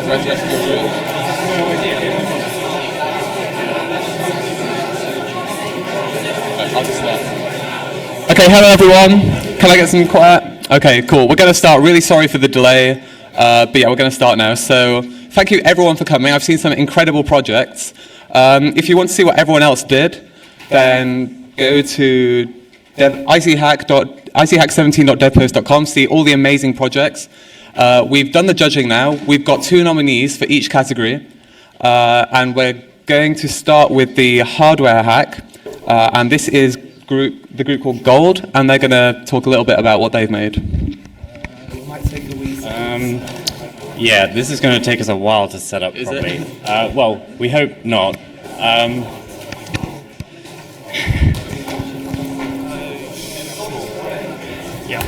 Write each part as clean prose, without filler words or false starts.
Okay, hello everyone. Can I get some quiet? Okay, cool. We're going to start. Really sorry for the delay, but yeah, we're going to start now. So thank you everyone for coming. I've seen some incredible projects. If you want to see what everyone else did, then go to ichack17.devpost.com, see all the amazing projects. We've done the judging now. We've got 2 nominees for each category, and we're going to start with the hardware hack, and this is the group called Gold, and they're going to talk a little bit about what they've made. It might take a wee second. Yeah, this is going to take us a while to set up properly. Well, we hope not. Yeah.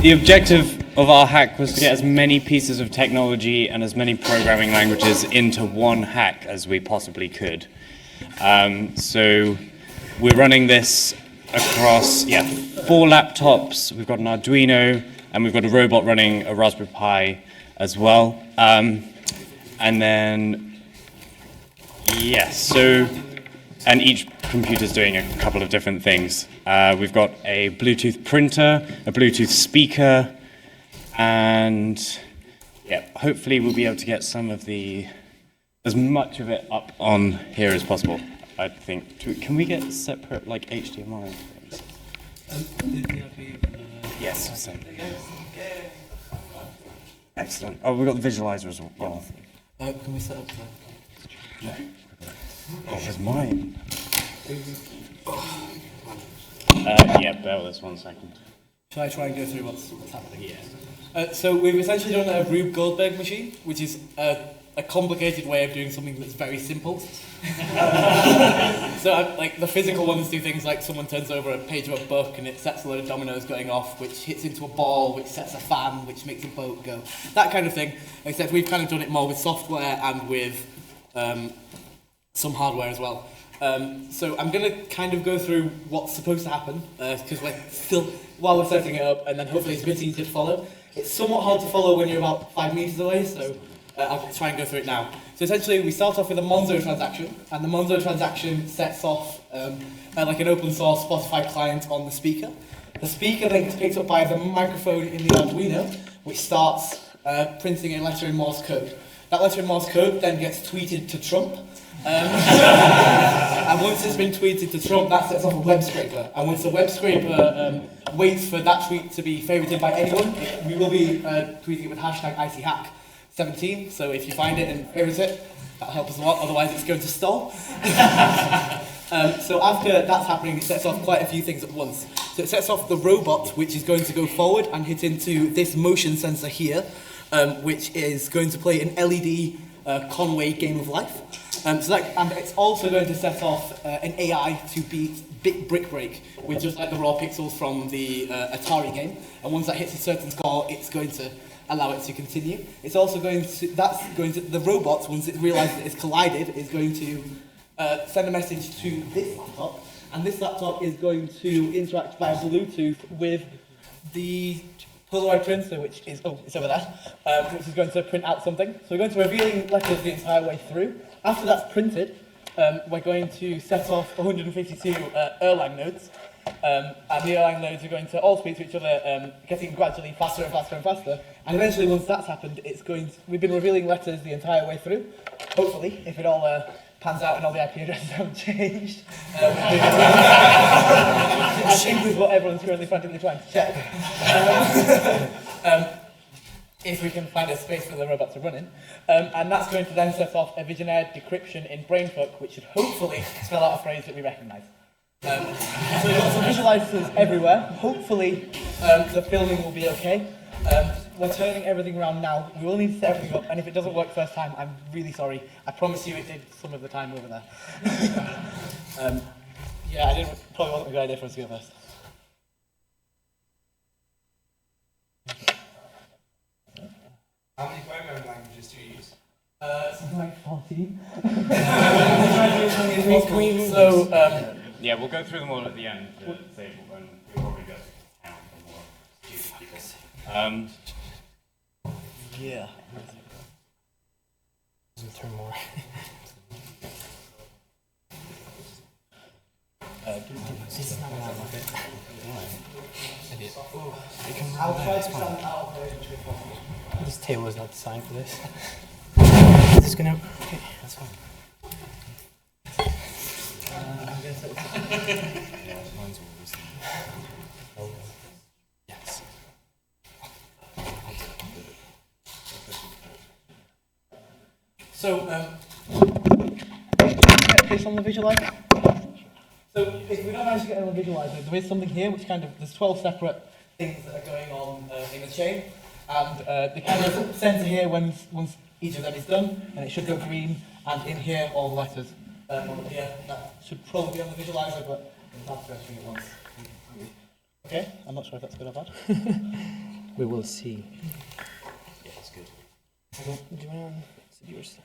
The objective of our hack was to get as many pieces of technology and as many programming languages into one hack as we possibly could. So we're running this across 4 laptops. We've got an Arduino, and we've got a robot running a Raspberry Pi as well. And then, and each computer's doing a couple of different things. We've got a Bluetooth printer, a Bluetooth speaker, and hopefully we'll be able to get as much of it up on here as possible. I think. Can we get separate HDMI things? Yes. Excellent. Oh, we've got the visualizer as well. Can we set up No. Oh, there's mine. Bear with us 1 second. Shall I try and go through what's happening? Yeah. So we've essentially done a Rube Goldberg machine, which is a complicated way of doing something that's very simple. So the physical ones do things like someone turns over a page of a book and it sets a load of dominoes going off, which hits into a ball, which sets a fan, which makes a boat go. That kind of thing, except we've kind of done it more with software and with some hardware as well. So I'm going to kind of go through what's supposed to happen, because we're still, while we're setting it up, and then hopefully it's a bit easier to follow. It's somewhat hard to follow when you're about 5 meters away, so I'll try and go through it now. So essentially, we start off with a Monzo transaction, and the Monzo transaction sets off like an open source Spotify client on the speaker. The speaker then gets picked up by the microphone in the Arduino, which starts printing a letter in Morse code. That letter in Morse code then gets tweeted to Trump. And once it's been tweeted to Trump, that sets off a web scraper. And once the web scraper waits for that tweet to be favorited by anyone, we will be tweeting it with hashtag ICHack17. So if you find it and favorite it, that'll help us a lot. Otherwise, it's going to stall. So after that's happening, it sets off quite a few things at once. So it sets off the robot, which is going to go forward and hit into this motion sensor here, which is going to play an LED Conway Game of Life. And it's also going to set off an AI to beat Brick Break with just like the raw pixels from the Atari game. And once that hits a certain score, it's going to allow it to continue. It's also the robot, once it realizes that it's collided, is going to send a message to this laptop. And this laptop is going to interact via Bluetooth with the Polaroid printer, which is, it's over there, which is going to print out something. So we're going to revealing letters the entire way through. After that's printed, we're going to set off 152 Erlang nodes, and the Erlang nodes are going to all speak to each other, getting gradually faster and faster and faster. And eventually, once that's happened, we've been revealing letters the entire way through. Hopefully, if it all pans out and all the IP addresses haven't changed. I think is what everyone's currently frantically trying to check. If we can find a space for the robot to run in. And that's going to then set off a Visionaire decryption in Brainfuck, which should hopefully spell out a phrase that we recognise. So we've got some visualisers everywhere. Hopefully the filming will be okay. We're turning everything around now. We will need to set everything up, and if it doesn't work first time, I'm really sorry. I promise you it did some of the time over there. Probably wasn't a good idea for us to go first. How many programming languages do you use? Something like 14. We'll go through them all at the end to save, and we'll probably go to town for more stupid people. Yeah. Turn more. This is not gonna look it. I'll try to stand out there. This table is not designed for this. Is this gonna? Okay, that's fine. Yes. So, get this on the visualizer. So, if we don't manage to get it on the visualizer, there is something here which kind of, there's 12 separate things that are going on in a chain. And the kind of center here, once each of them is done, and it should go green, and in here, all the letters. Here, that should probably be on the visualizer, but I'm not first thing at once. Okay, I'm not sure if that's good or bad. We will see. Yeah, it's good. Do you want to see yours?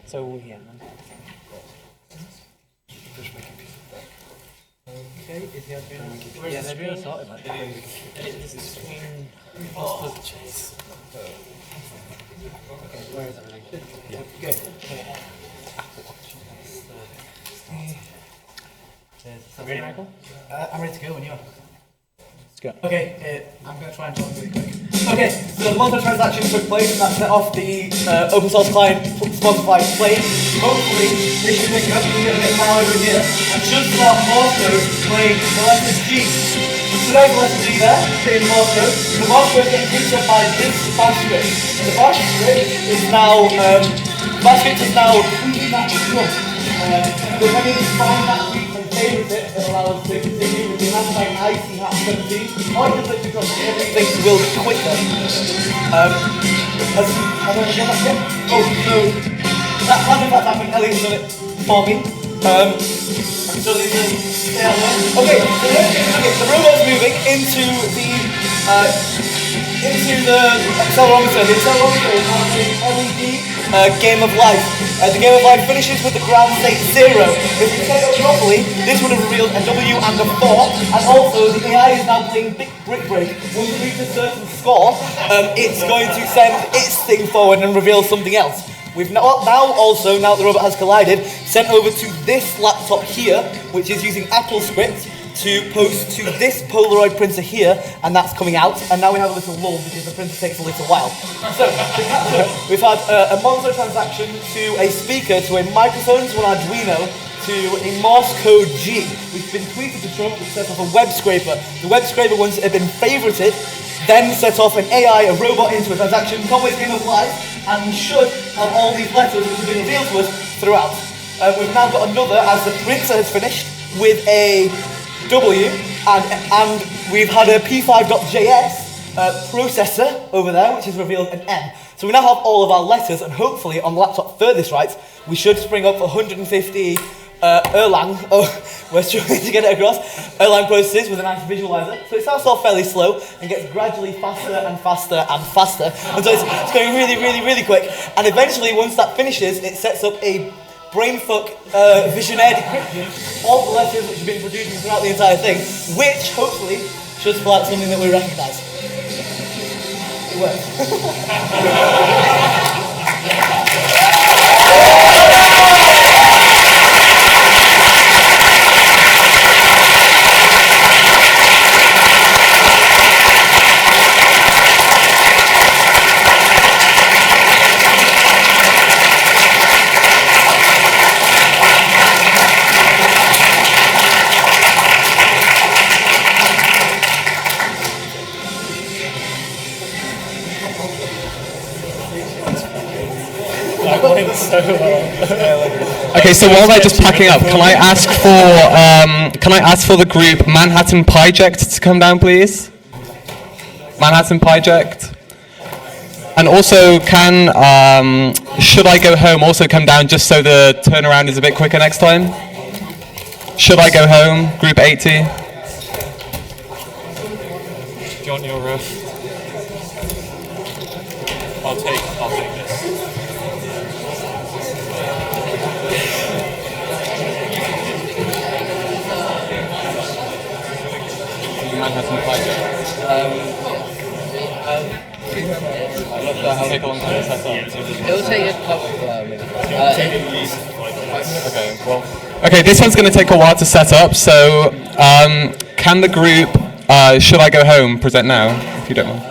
So yeah. Okay, is he okay? Yeah, they're really sorted. Like, this is screen. Where is everything? Yeah. Good. Ready, Michael? I'm ready to go when you are. Let's go. Okay, I'm going to try and talk really quick. Okay, so the Monzo transaction took place and that set off the open source client Spotify play. Hopefully, this should pick up, we're going to get power over here, and should start Morse code playing the letter G. So there's the letter G there, in Morse code. The Morse code getting picked up by this bash script. And the bash script is now, tweeting that to drum. So when you find that tweet and favorite it, it allows us to continue with the hashtag ICHAT17. Or you can click across everything will be quicker. Has anyone done that yet? Oh, so that has in fact happened. Elliot's done it for me. So these are, yeah. Okay, the robot's moving into the accelerometer. The accelerometer is now an LED game of life. The game of life finishes with the ground state 0. If we set it up properly, this would have revealed a W and a 4, and also the AI is now playing Big Brick Break. Once it reaches a certain score, it's going to send its thing forward and reveal something else. We've now also, now that the robot has collided, sent over to this laptop here, which is using AppleScript, to post to this Polaroid printer here, and that's coming out. And now we have a little lull because the printer takes a little while. So, to catch up, we've had a Monzo transaction to a speaker, to a microphone, to an Arduino, to a Morse code G. We've been tweeted to Trump, which sets off a web scraper. The web scraper, once it had been favorited, then set off an AI, a robot, into a transaction, Conway's Game of Life, and we should have all these letters which have been revealed to us throughout. We've now got another, as the printer has finished, with a W, and we've had a P5.js processor over there, which has revealed an M. So we now have all of our letters, and hopefully on the laptop furthest right, we should spring up 150 Erlang, we're struggling to get it across, Erlang processes with a nice visualizer. So it starts off fairly slow and gets gradually faster and faster and faster. And so it's going really, really, really quick. And eventually, once that finishes, it sets up a brainfuck visionaire decryption of all the letters which have been producing throughout the entire thing, which hopefully should spell out something that we recognise. It Okay, so while they're just packing up, can I ask for the group Manhattan Project to come down, please? Manhattan Project. And also, Should I Go Home also come down just so the turnaround is a bit quicker next time? Should I Go Home, group 80? Do you want your I'll take this. Manhattan Project? Does it take a long time to set up? It will take a couple. Okay, well. Okay, this one's going to take a while to set up, so can the group Should I Go Home present now, if you don't mind?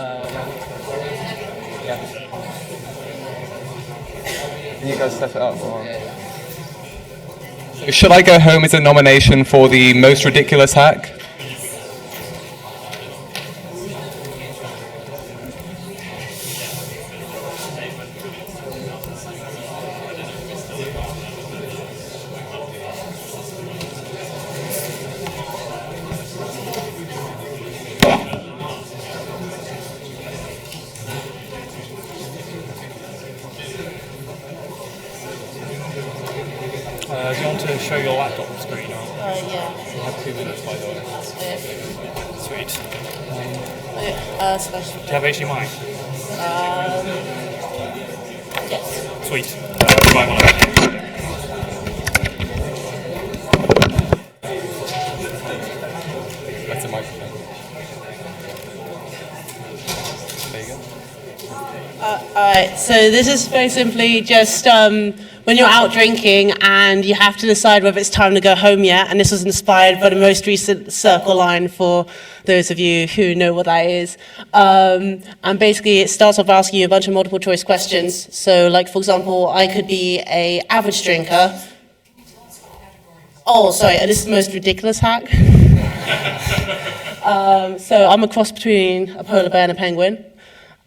You guys set it up? Or? So Should I Go Home is a nomination for the most ridiculous hack. Do you want to show your laptop screen? Or? Yeah. You have 2 minutes, by the way. Sweet. Special. Do you have HDMI? Yes. Sweet. Right one. That's a microphone. There you go. Alright, so this is very simply just when you're out drinking and you have to decide whether it's time to go home yet, and this was inspired by the most recent Circle line for those of you who know what that is. And basically it starts off asking you a bunch of multiple choice questions. So like for example, I could be a average drinker. Oh, sorry, this is the most ridiculous hack. So I'm a cross between a polar bear and a penguin.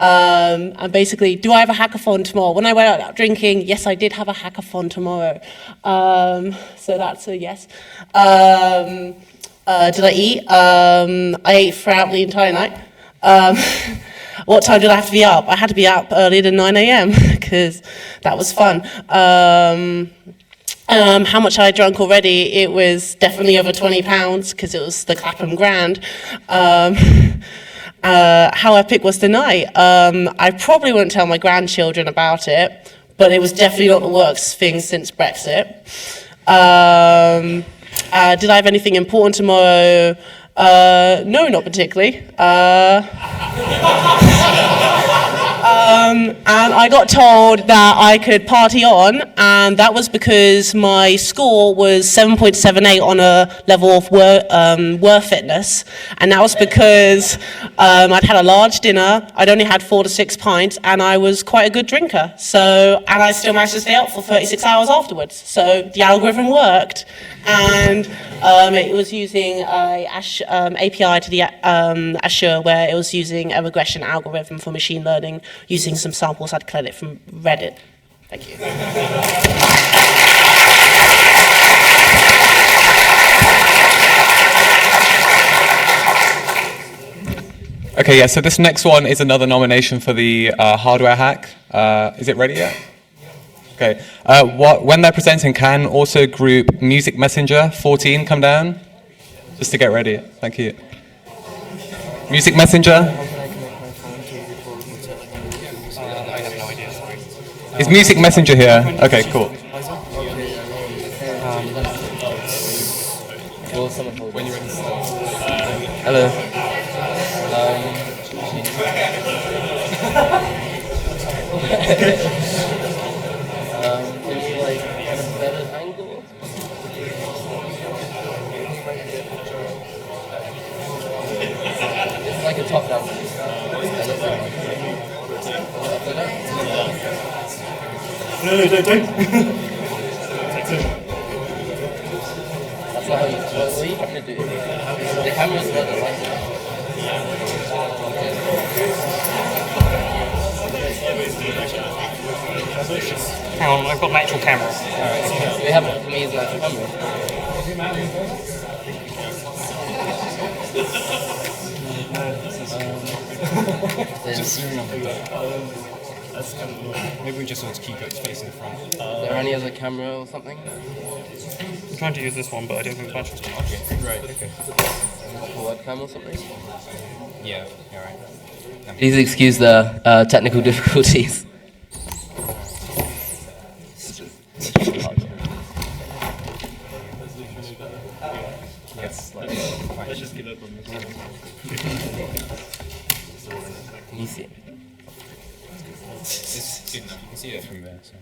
And basically, do I have a hackathon tomorrow? When I went out drinking, yes, I did have a hackathon tomorrow. So that's a yes. Did I eat? I ate throughout the entire night. What time did I have to be up? I had to be up earlier than 9 a.m. because that was fun. How much I drunk already? It was definitely over £20 because it was the Clapham Grand. How epic was the night? I probably won't tell my grandchildren about it, but it was definitely not the worst thing since Brexit. Did I have anything important tomorrow? No, not particularly. And I got told that I could party on, and that was because my score was 7.78 on a level of worth fitness, and that was because I'd had a large dinner, I'd only had 4 to 6 pints, and I was quite a good drinker. So, and I still managed to stay up for 36 hours afterwards. So the algorithm worked, and it was using a API to the Azure, where it was using a regression algorithm for machine learning, using some samples I'd collected from Reddit. Thank you. Okay, yeah, so this next one is another nomination for the hardware hack. Is it ready yet? Okay. When they're presenting, can also group Music Messenger 14 come down? Just to get ready. Thank you. Music Messenger? Is Music Messenger here? Okay, cool. When you're ready to start. Hello. Can you like get a better angle? It's like a top down. No, don't. That's not how you. What are you trying to do? The camera's not the light. Hang on, I've got an actual camera. We have to use an actual camera. Just zooming up a bit. Maybe we just want to keep it facing the front. Is there any other camera or something? I'm trying to use this one, but I don't think it's matches. Okay, right, okay. A webcam or something? Yeah, alright. Please excuse the technical difficulties. Can you see it? It's good enough. You can see it from there. So.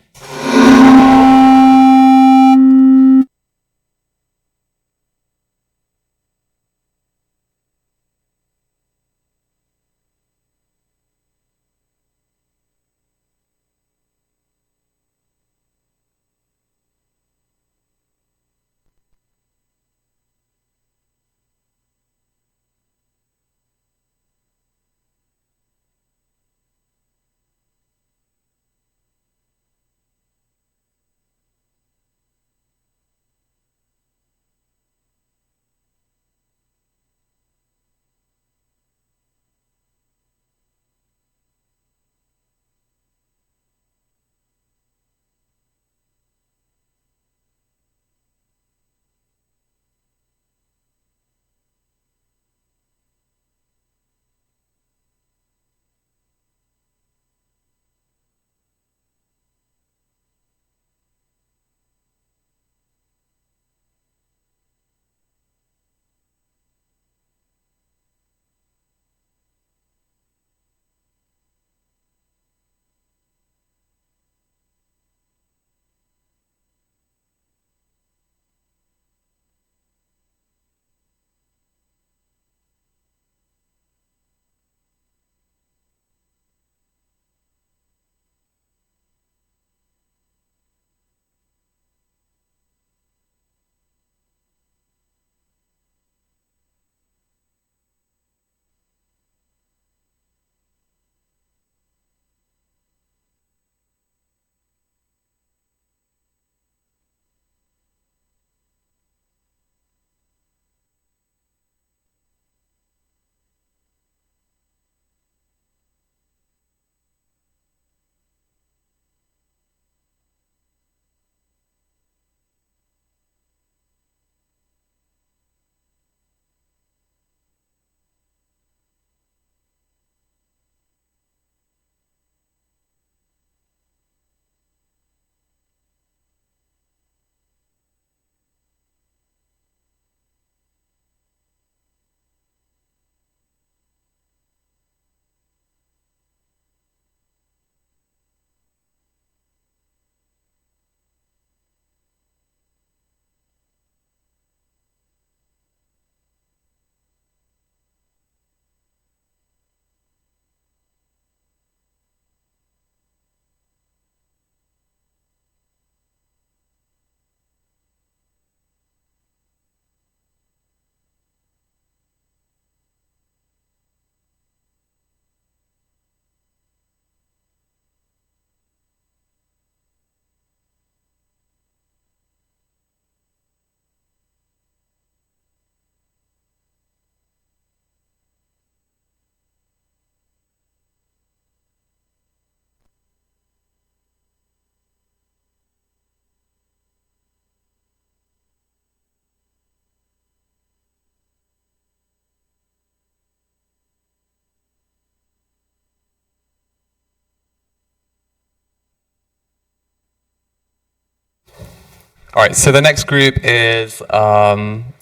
All right, so the next group is,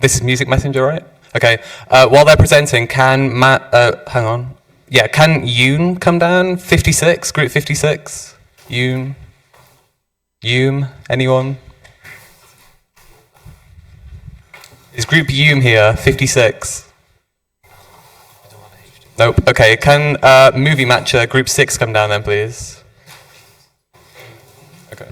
this is Music Messenger, right? Okay, while they're presenting, can Matt, hang on. Yeah, can Yoon come down? 56, group 56? Yoon? Anyone? Is group Yoon here, 56? Nope, okay, can Movie Matcher, group 6 come down then, please? Okay.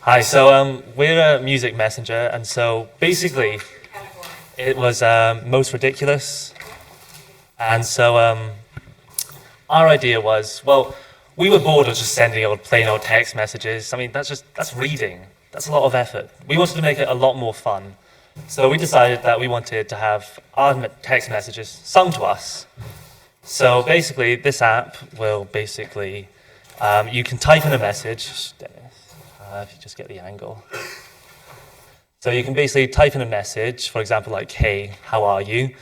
Hi, so we're a music messenger, and so basically it was most ridiculous. And so our idea was, well, we were bored of just sending old plain old text messages. I mean, that's reading. That's a lot of effort. We wanted to make it a lot more fun. So we decided that we wanted to have our text messages sung to us. So basically, this app will basically, you can type in a message, Dennis, if you just get the angle. So you can basically type in a message, for example, like, hey, how are you?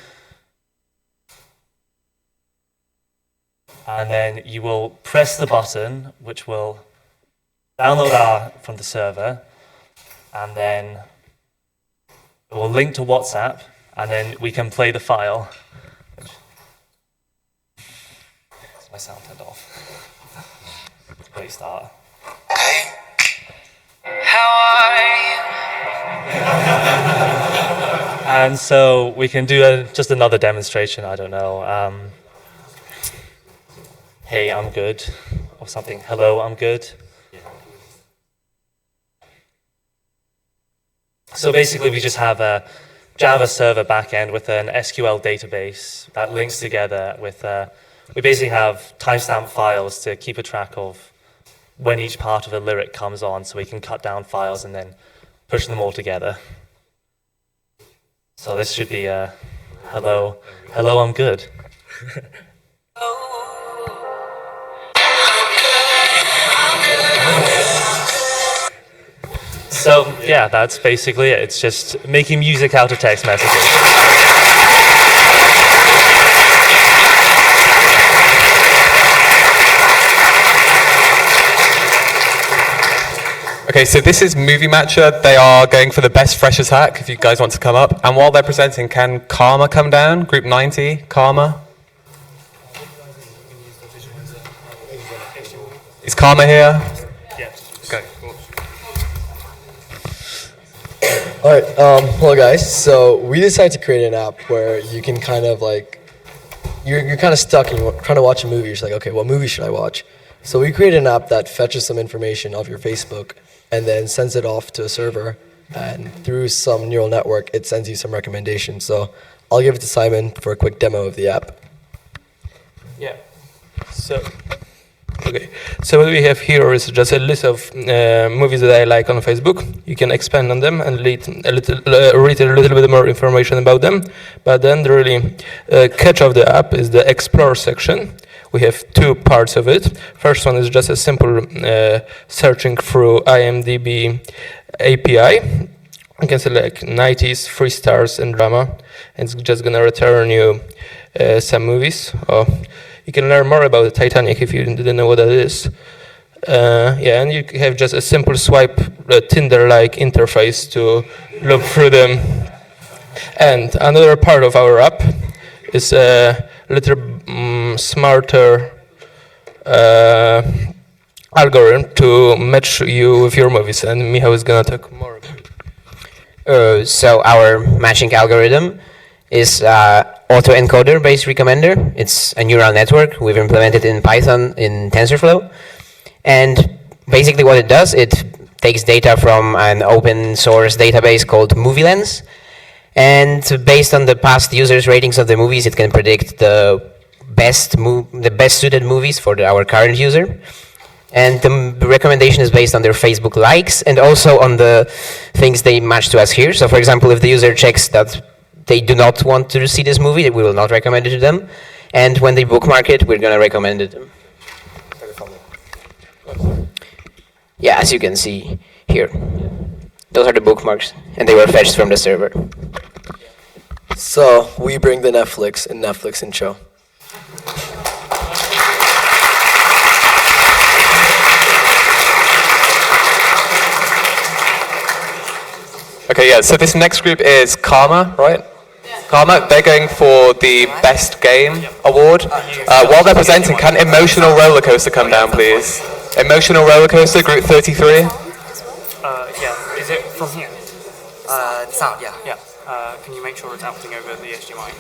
And then you will press the button, which will download R from the server, and then it will link to WhatsApp, and then we can play the file. My sound turned off. Great start. How are you? And so we can do just another demonstration. I don't know. Hey, I'm good, or something. Hello, I'm good. So basically, we just have a Java server backend with an SQL database that links together with. We basically have timestamp files to keep a track of when each part of a lyric comes on, so we can cut down files and then push them all together. So this should be hello, I'm good. So yeah, that's basically it. It's just making music out of text messages. Okay, so this is Movie Matcher. They are going for the best freshers hack, if you guys want to come up. And while they're presenting, can Karma come down? Group 90, Karma. Is Karma here? Yes. Okay, cool. Alright, hello guys. So we decided to create an app where you can kind of like, you're kind of stuck and you're trying to watch a movie. You're just like, okay, what movie should I watch? So we created an app that fetches some information off your Facebook and then sends it off to a server, and through some neural network, it sends you some recommendations. So I'll give it to Simon for a quick demo of the app. Yeah. So, okay. So what we have here is just a list of movies that I like on Facebook. You can expand on them and read a little bit more information about them. But then the really catch of the app is the Explore section. We have two parts of it. First one is just a simple searching through IMDb API. You can select 90s, 3 stars, and drama. And it's just gonna return you some movies. Or you can learn more about the Titanic if you didn't know what that is. Yeah, and you have just a simple swipe, Tinder-like interface to look through them. And another part of our app is a little smarter algorithm to match you with your movies, and Michał is gonna talk more about it. So our matching algorithm is autoencoder based recommender. It's a neural network. We've implemented in Python in TensorFlow. And basically what it does, it takes data from an open source database called MovieLens. And based on the past users' ratings of the movies, it can predict the best suited movies for our current user. And the recommendation is based on their Facebook likes and also on the things they match to us here. So for example, if the user checks that they do not want to see this movie, we will not recommend it to them. And when they bookmark it, we're going to recommend it to them. Yeah, as you can see here. Those are the bookmarks, and they were fetched from the server. So we bring the Netflix and Netflix and show. Okay, yeah, so this next group is Karma, right? Karma, they're going for the Best Game Award. While they're presenting, can Emotional Roller Coaster come down, please? Emotional Roller Coaster, group 33. Yeah, is it from here? Sound, yeah. Yeah. Can you make sure it's outputting over the HDMI?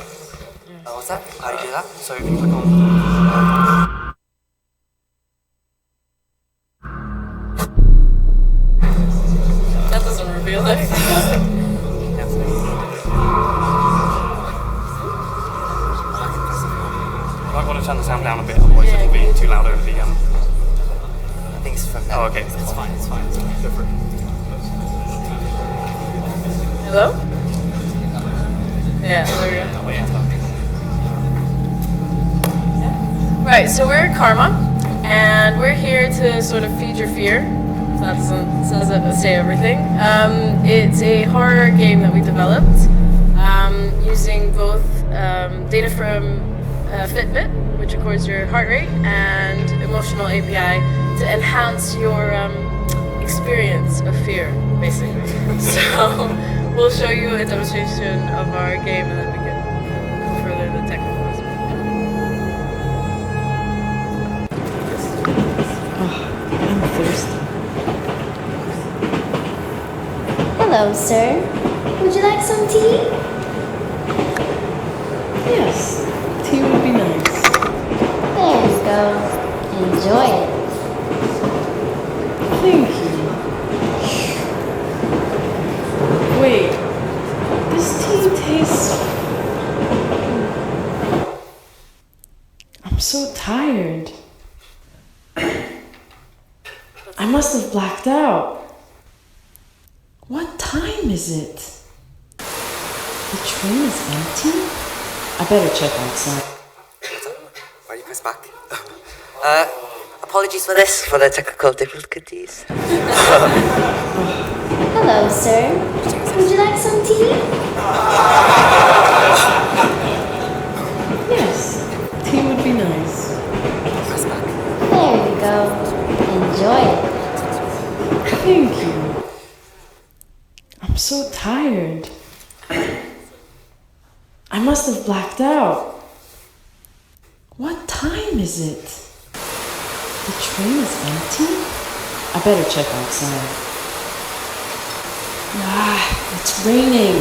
What's that? How do you do that? So if you click on... That doesn't reveal it. You might want to turn the sound down a bit, otherwise it'll be too loud over the... I think it's from Oh, okay. It's fine, it's fine. Go for it. Hello? Yeah, there we go. Oh, yeah. Right, so we're Karma, and we're here to sort of feed your fear. If that doesn't say everything. It's a horror game that we developed using both data from Fitbit, which records your heart rate, and emotional API to enhance your experience of fear, basically. So we'll show you a demonstration of our game, and then we can go further in the technical aspect. I'm thirsty. Hello, sir. Would you like some tea? Yes, tea would be nice. There you go. Enjoy it. Thank you. Wait, this tea tastes... I'm so tired. I must have blacked out. What time is it? The train is empty? I better check outside. Why do you press back? Apologies for this, for the technical difficulties. Hello, sir. Would you like some tea? Yes, tea would be nice. There you go. Enjoy it. Thank you. I'm so tired. I must have blacked out. What time is it? The train is empty? I better check outside. It's raining.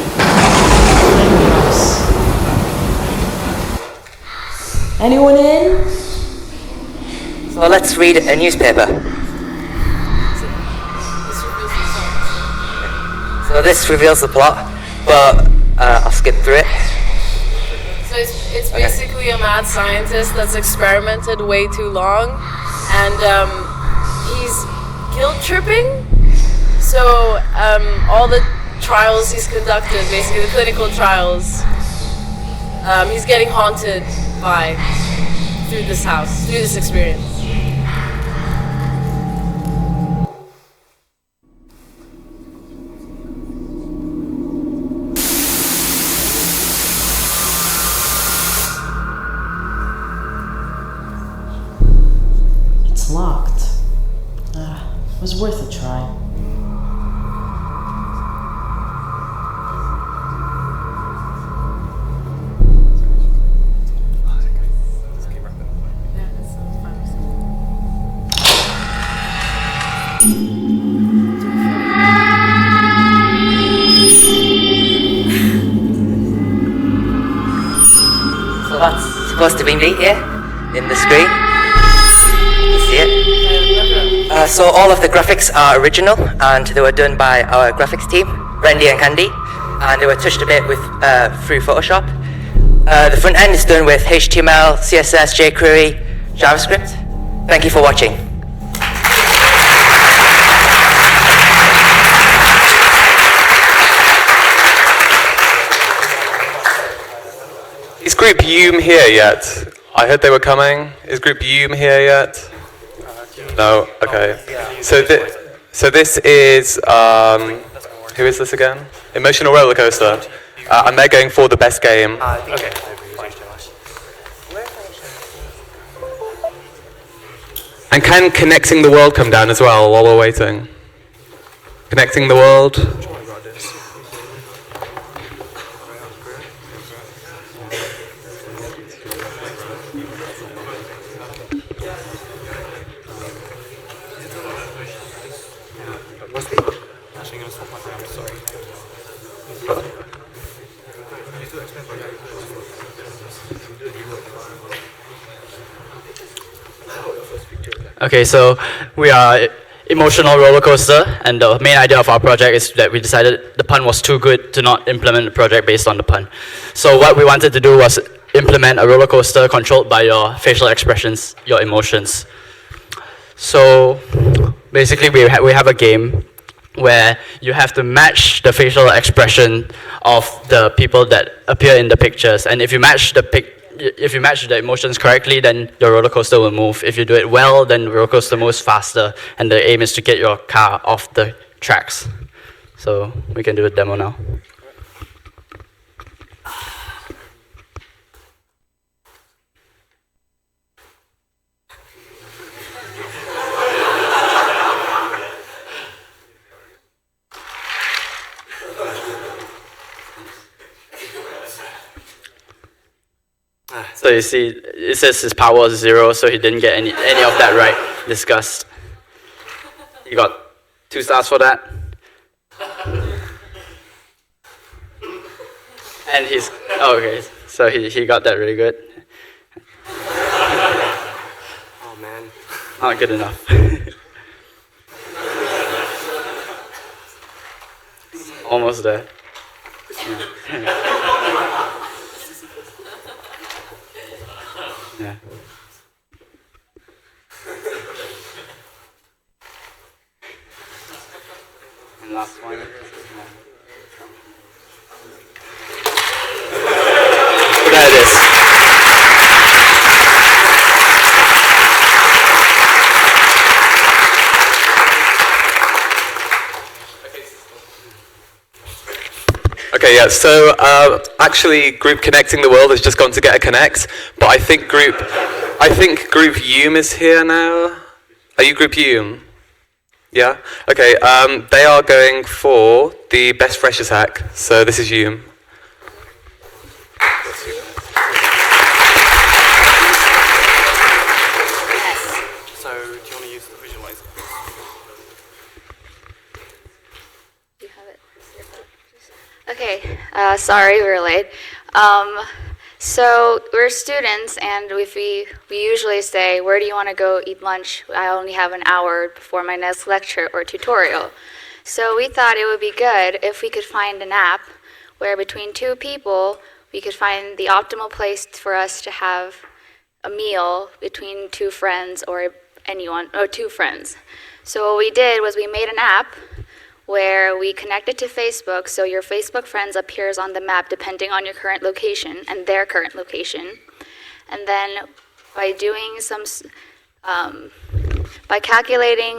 Anyone in? So let's read a newspaper. So this reveals the plot, but I'll skip through it. So it's basically a mad scientist that's experimented way too long, and he's guilt tripping. So all the trials he's conducted, basically the clinical trials, he's getting haunted by through this house, through this experience. It's locked. It was worth a try. So that's supposed to be me here, in the screen. You see it? So all of the graphics are original, and they were done by our graphics team, Randy and Candy, and they were touched a bit with through Photoshop. The front end is done with HTML, CSS, jQuery, JavaScript. Thank you for watching. Is Group Hume here yet? I heard they were coming. Is Group Hume here yet? No? Okay. So this is, who is this again? Emotional Roller Coaster. And they're going for the best game. Okay. And can Connecting the World come down as well while we're waiting? Connecting the World. Okay, so we are Emotional Roller Coaster, and the main idea of our project is that we decided the pun was too good to not implement the project based on the pun. So what we wanted to do was implement a roller coaster controlled by your facial expressions, your emotions. So basically we have a game where you have to match the facial expression of the people that appear in the pictures, and if you match if you match the emotions correctly, then the roller coaster will move. If you do it well, then the roller coaster moves faster, and the aim is to get your car off the tracks. So we can do a demo now. So you see, it says his power was 0, so he didn't get any of that right. Disgust. You got 2 stars for that. And he's, oh, okay, so he got that really good. Oh man. Not good enough. Almost there. Yeah. And last one. There it is. Okay, yeah, so actually Group Connecting the World has just gone to get a connect, but I think Group Hume is here now. Are you Group Hume? Yeah? Okay, they are going for the Best Freshers hack, so this is Hume. So, do you want to use the visualizer? You have it. Okay, sorry we were late. So we're students, and if we usually say, where do you want to go eat lunch? I only have an hour before my next lecture or tutorial. So we thought it would be good if we could find an app where between 2 people, we could find the optimal place for us to have a meal between 2 friends or anyone, or 2 friends. So what we did was we made an app where we connected to Facebook, so your Facebook friends appears on the map depending on your current location and their current location. And then by doing by calculating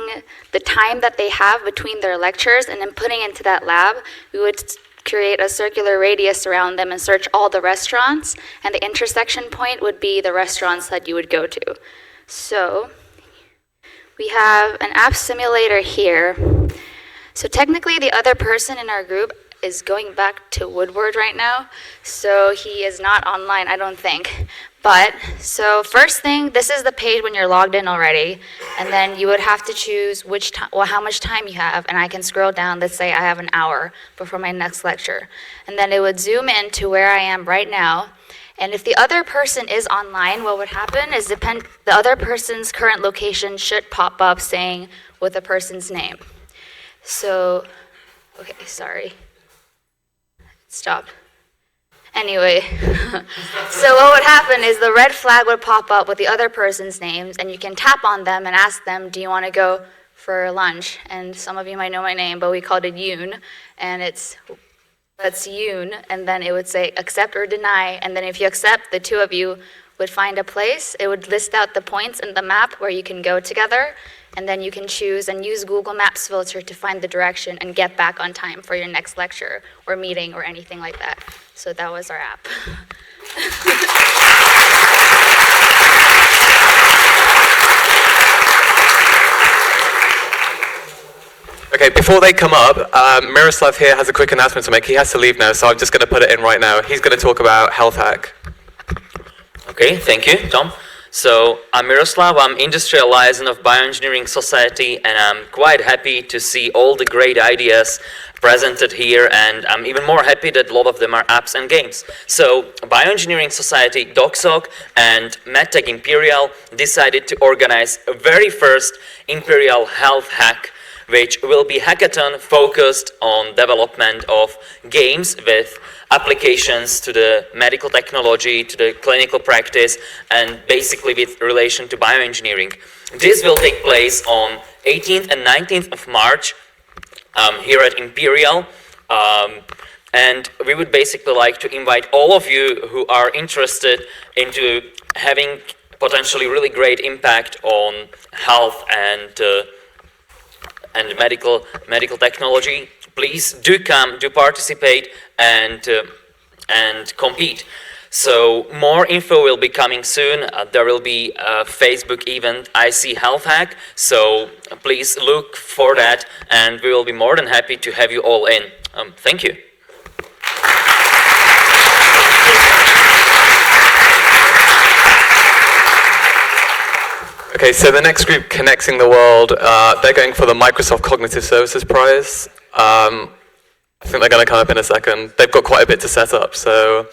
the time that they have between their lectures and then putting into that lab, we would create a circular radius around them and search all the restaurants, and the intersection point would be the restaurants that you would go to. So we have an app simulator here. So technically the other person in our group is going back to Woodward right now, so he is not online, I don't think. But, so first thing, this is the page when you're logged in already, and then you would have to choose how much time you have, and I can scroll down, let's say I have an hour before my next lecture. And then it would zoom in to where I am right now, and if the other person is online, what would happen is the other person's current location should pop up saying with the person's name. So, okay, sorry. Stop. Anyway, so what would happen is the red flag would pop up with the other person's names, and you can tap on them and ask them, do you want to go for lunch? And some of you might know my name, but we called it Yoon, and that's Yoon, and then it would say accept or deny, and then if you accept, the 2 of you would find a place. It would list out the points in the map where you can go together, and then you can choose and use Google Maps filter to find the direction and get back on time for your next lecture or meeting or anything like that. So that was our app. Okay, before they come up, Miroslav here has a quick announcement to make. He has to leave now, so I'm just going to put it in right now. He's going to talk about Health Hack. Okay, thank you, Tom. So I'm Miroslav, I'm Industrial Liaison of Bioengineering Society, and I'm quite happy to see all the great ideas presented here, and I'm even more happy that a lot of them are apps and games. So Bioengineering Society, DocSoc, and MedTech Imperial decided to organize a very first Imperial Health Hack, which will be hackathon focused on development of games with applications to the medical technology, to the clinical practice, and basically with relation to bioengineering. This will take place on 18th and 19th of March here at Imperial. And we would basically like to invite all of you who are interested into having potentially really great impact on health and medical technology. Please do come, do participate, and compete. So more info will be coming soon. There will be a Facebook event, IC Health Hack. So please look for that, and we will be more than happy to have you all in. Thank you. Okay, so the next group, Connecting the World, they're going for the Microsoft Cognitive Services Prize. I think they're going to come up in a second. They've got quite a bit to set up, so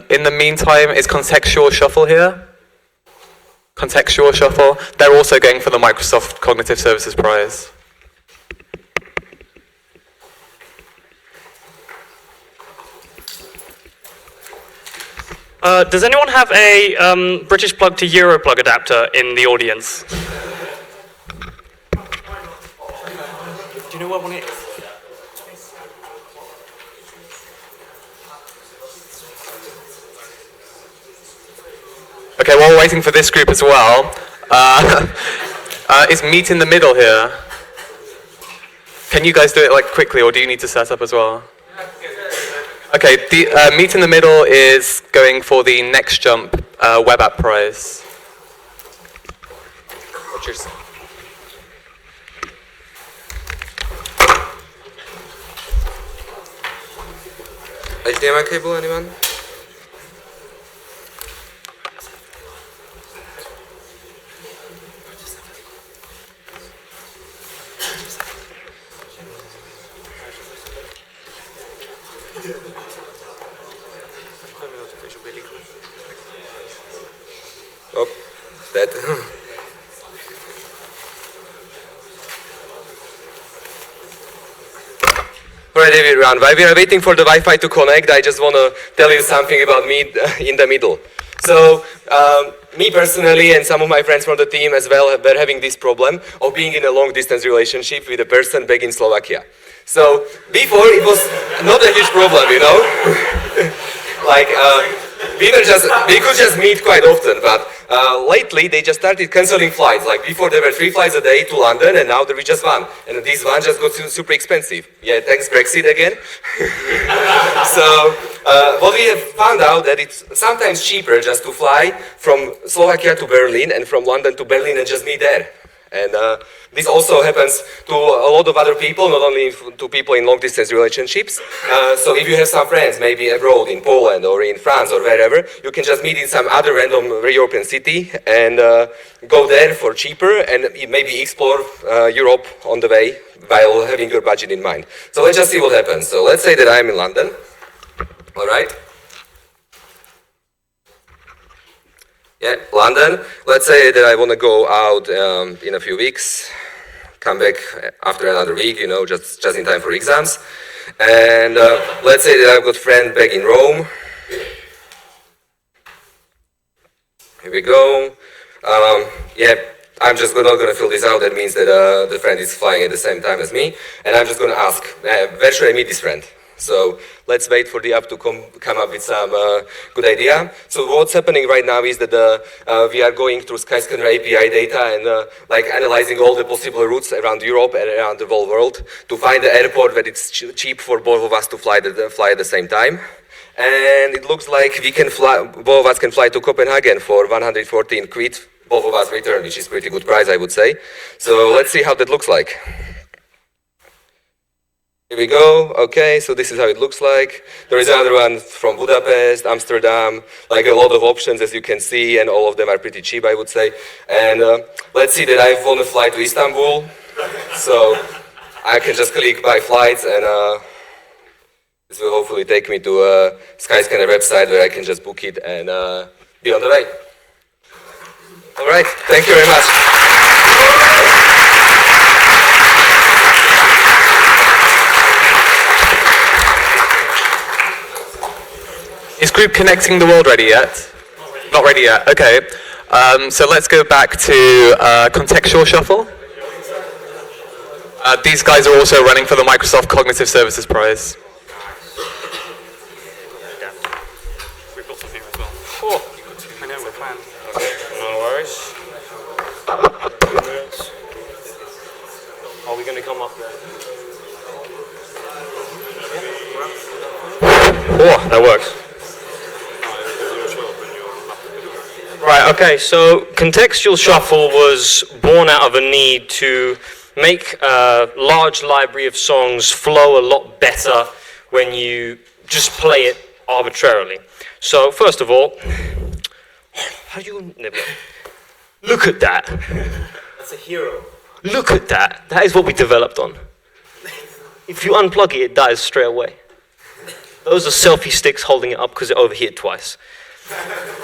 in the meantime, is Contextual Shuffle here? Contextual Shuffle. They're also going for the Microsoft Cognitive Services Prize. Does anyone have a British plug to Euro plug adapter in the audience? Do you know what one it is? Okay, while we're waiting for this group as well, is Meet in the Middle here? Can you guys do it like quickly, or do you need to set up as well? Okay, the Meet in the Middle is going for the Next Jump Web App Prize. What's yours? HDMI cable, anyone? Oh, that. Alright everyone, while we are waiting for the Wi-Fi to connect, I just want to tell you something about me in the middle. So, me personally and some of my friends from the team as well were having this problem of being in a long distance relationship with a person back in Slovakia. So, before it was not a huge problem, you know? Like, we could just meet quite often, but lately they just started cancelling flights. Like before there were 3 flights a day to London, and now there is just one. And this one just got super expensive. Yeah, thanks Brexit again. So what we have found out that it's sometimes cheaper just to fly from Slovakia to Berlin and from London to Berlin and just meet there. And this also happens to a lot of other people, not only to people in long-distance relationships. So if you have some friends, maybe abroad, in Poland or in France or wherever, you can just meet in some other random European city and go there for cheaper and maybe explore Europe on the way while having your budget in mind. So let's just see what happens. So let's say that I'm in London, all right? Yeah, London. Let's say that I want to go out in a few weeks, come back after another week, you know, just in time for exams. And let's say that I've got a friend back in Rome. Here we go. Yeah, I'm just not going to fill this out. That means that the friend is flying at the same time as me. And I'm just going to ask, where should I meet this friend? So let's wait for the app to come up with some good idea. So what's happening right now is that we are going through Skyscanner API data and like analyzing all the possible routes around Europe and around the whole world to find the airport where it's cheap for both of us to fly at the same time. And it looks like we can fly, both of us can fly to Copenhagen for 114 quid, both of us return, which is pretty good price, I would say. So let's see how that looks like. Here we go. Okay, so this is how it looks like. There is another one from Budapest, Amsterdam, like a lot of options as you can see, and all of them are pretty cheap, I would say. And let's see that I want to fly to Istanbul. So I can just click buy flights, and this will hopefully take me to a Skyscanner website where I can just book it and be on the way. All right, thank you very much. Is group Connecting the World ready yet? Not ready yet, okay. So let's go back to Contextual Shuffle. These guys are also running for the Microsoft Cognitive Services Prize. come up there. Oh, that works. Right, okay, so contextual shuffle was born out of a need to make a large library of songs flow a lot better when you just play it arbitrarily. So, first of all, how do you... Look at that. That's a hero. Look at that. That is what we developed on. If you unplug it, it dies straight away. Those are selfie sticks holding it up because it overheated twice.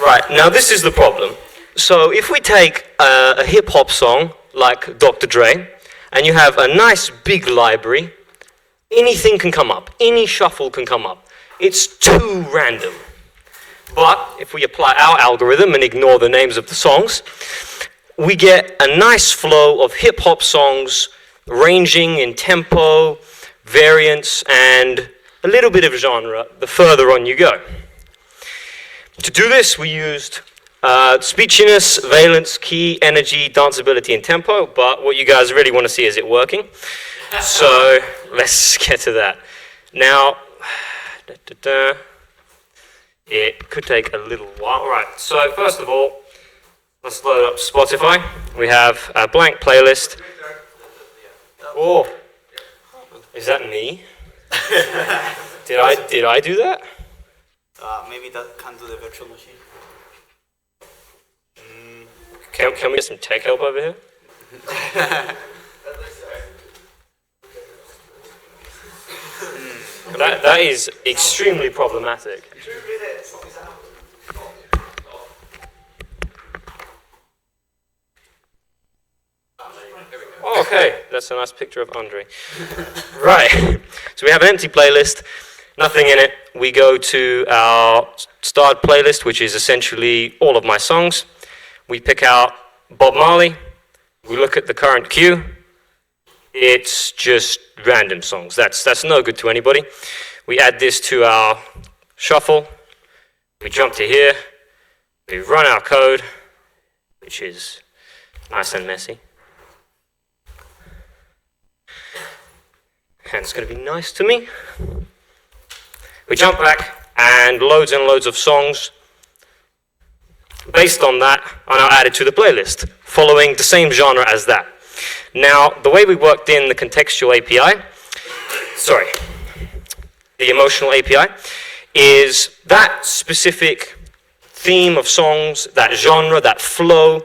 Right, now this is the problem. So if we take a hip-hop song like Dr. Dre, and you have a nice big library, anything can come up. Any shuffle can come up. It's too random. But if we apply our algorithm and ignore the names of the songs, we get a nice flow of hip-hop songs ranging in tempo, variance, and a little bit of genre the further on you go. To do this, we used speechiness, valence, key, energy, danceability, and tempo, but what you guys really want to see is it working. So let's get to that. Now, it could take a little while. Right, so first of all, let's load up Spotify. We have a blank playlist. Oh, is that me? Did I do that? Maybe that can do the virtual machine. Can we get some tech help over here? That is extremely problematic. Oh, okay, that's a nice picture of Andre. Right, so we have an empty playlist, nothing in it. We go to our starred playlist, which is essentially all of my songs. We pick out Bob Marley. We look at the current queue. It's just random songs. That's no good to anybody. We add this to our shuffle. We jump to here. We run our code, which is nice and messy. And it's going to be nice to me. We jump back, and loads of songs based on that are now added to the playlist, following the same genre as that. Now, the way we worked in the contextual API, the emotional API, is that specific theme of songs, that genre, that flow,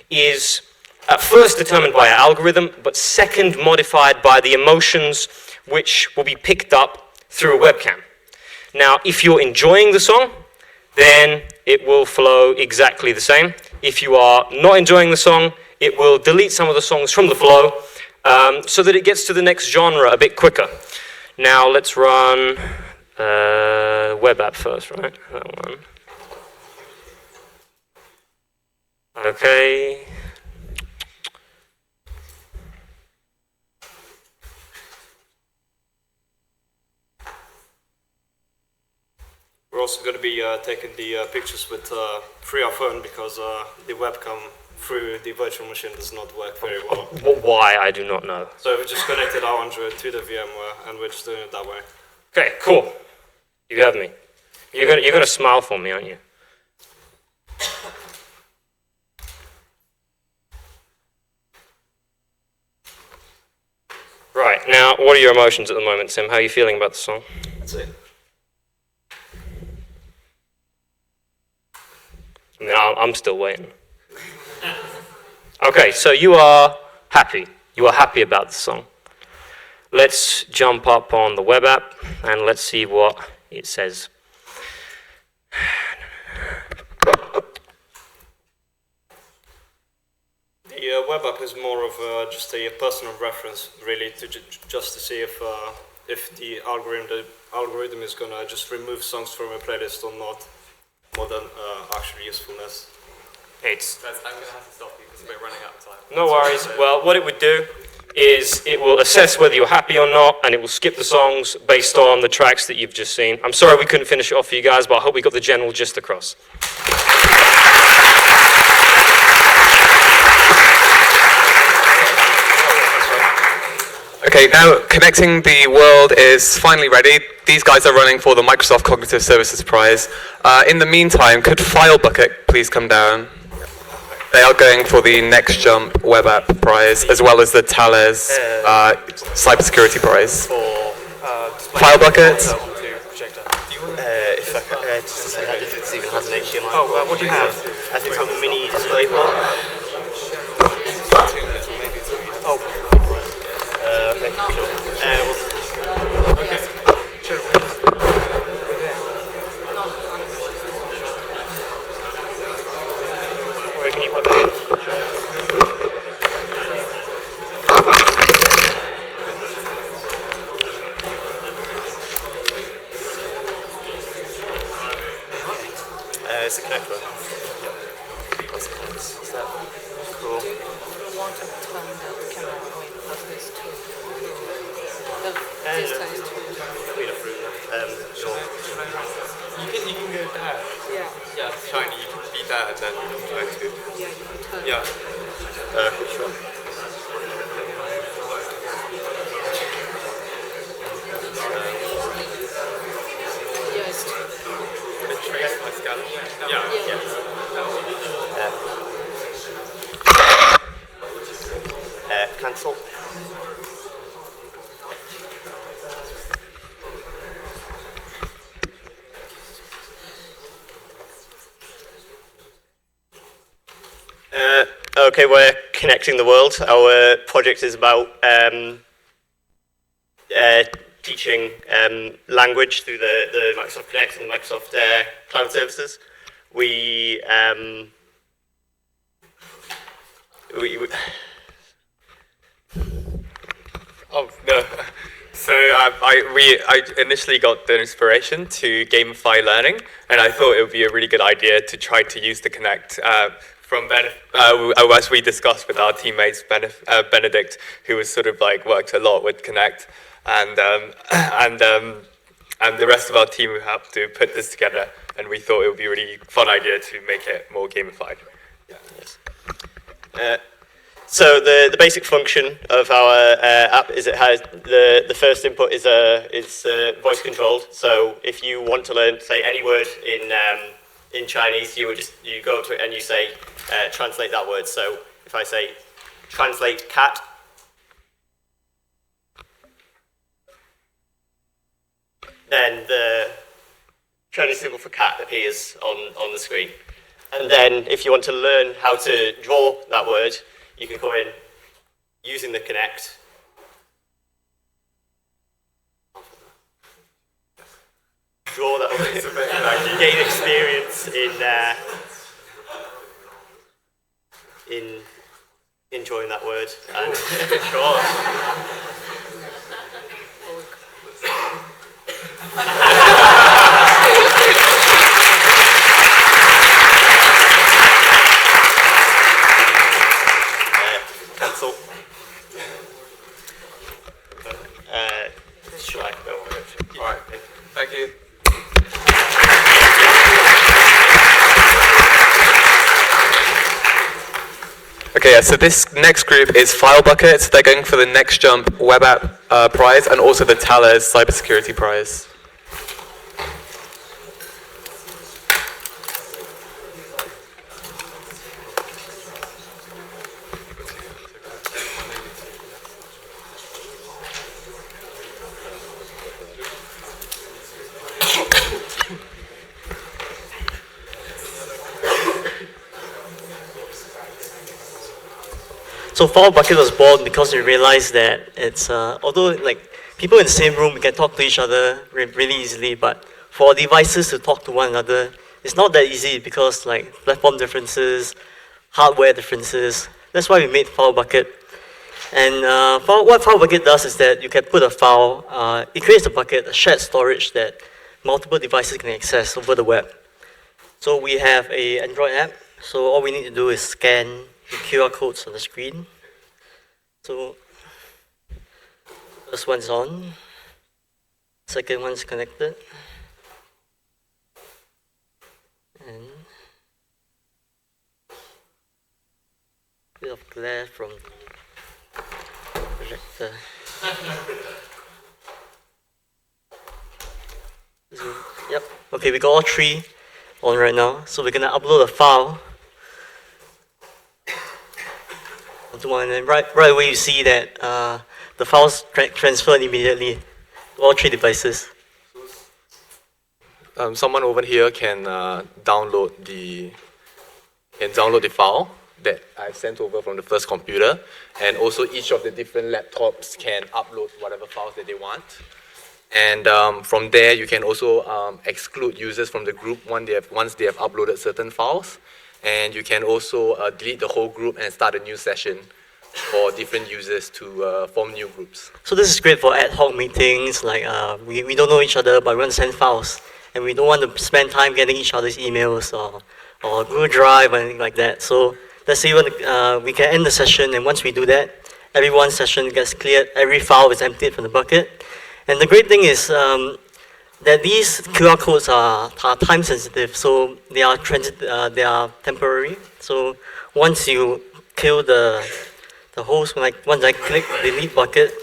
is at first determined by our algorithm, but second modified by the emotions which will be picked up through a webcam. Now, if you're enjoying the song, then it will flow exactly the same. If you are not enjoying the song, it will delete some of the songs from the flow so that it gets to the next genre a bit quicker. Now, let's run web app first, right? That one. Okay. We're also going to be taking the pictures with through our phone because the webcam through the virtual machine does not work very well. Why, I do not know. So we just connected our Android to the VMware and we're just doing it that way. Okay, cool. You have me. You're gonna smile for me, aren't you? Right, now, what are your emotions at the moment, Tim? How are you feeling about the song? That's it. I mean, I'm still waiting. Okay, so you are happy. You are happy about the song. Let's jump up on the web app and let's see what it says. The web app is more of just a personal reference, really, to just to see if the algorithm is gonna just remove songs from a playlist or not, more than actual usefulness. I'm gonna have to stop you because we're running out of time. No worries. Well, what it would do is it will assess whether you're happy or not, and it will skip the songs based on the tracks that you've just seen. I'm sorry we couldn't finish it off for you guys, but I hope we got the general gist across. Okay, now Connecting the World is finally ready. These guys are running for the Microsoft Cognitive Services Prize. In the meantime, could FileBucket please come down? They are going for the Next Jump Web App Prize, as well as the Thales Cybersecurity Prize. FileBucket? If I can, just a second, it even has an HDMI. Oh, what do you have? I think it's got a mini display port. Oh. Okay, sure. Where can you put that in? It's a connector. Is that cool? Sure. You can go there. Yeah. Yeah, shiny. You can be there and then go to. Yeah, you can turn. Yeah. Sure. Yes. Trace my scanner. Yeah. Cancel. Okay, we're connecting the world. Our project is about teaching language through the Microsoft Connect and the Microsoft Cloud Services. We Oh no. So I initially got the inspiration to gamify learning, and I thought it would be a really good idea to try to use the Connect as we discussed with our teammates Benedict, who was sort of like worked a lot with Connect, and the rest of our team who helped to put this together, and we thought it would be a really fun idea to make it more gamified. Yeah. Yes. So the basic function of our app is it has the first input is voice controlled. So if you want to learn, say, any word in Chinese, you go up to it and you say translate that word. So if I say translate cat, then the Chinese symbol for cat appears on the screen. And then if you want to learn how to draw that word, you can go in using the Connect. Draw that word. Gain experience in enjoying that word. And cancel. Should I go over it? All right. Thank you. Okay, yeah, so this next group is FileBucket. They're going for the Next Jump Web App Prize and also the Thales Cybersecurity Prize. So FileBucket was born because we realized that it's although like people in the same room we can talk to each other really easily, but for devices to talk to one another, it's not that easy because like platform differences, hardware differences. That's why we made FileBucket. And what FileBucket does is that you can put a file. It creates a bucket, a shared storage that multiple devices can access over the web. So we have an Android app. So all we need to do is scan the QR codes on the screen. So first one's on, second one's connected, and a bit of glare from the projector. Yep. Okay, we got all three on right now. So we're gonna upload a file onto one, and then right away you see that the files transferred immediately to all three devices. Someone over here can download the file that I've sent over from the first computer, and also each of the different laptops can upload whatever files that they want. And from there, you can also exclude users from the group once they have uploaded certain files. And you can also delete the whole group and start a new session for different users to form new groups. So this is great for ad hoc meetings, like we don't know each other, but we want to send files. And we don't want to spend time getting each other's emails or Google Drive or anything like that. So let's say we can end the session, and once we do that, every one session gets cleared, every file is emptied from the bucket. And the great thing is that these QR codes are time sensitive, so they are temporary. So once you kill the host, once I click delete bucket,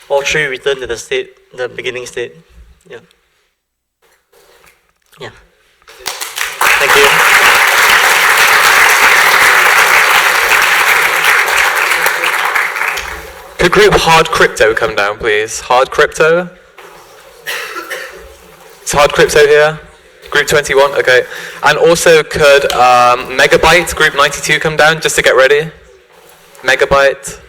all three return to the beginning state. Yeah. Yeah. Thank you. Could group Hard Crypto come down, please? Hard Crypto? Is Hard Crypto here? Group 21, okay. And also could Megabyte, Group 92 come down just to get ready? Megabyte.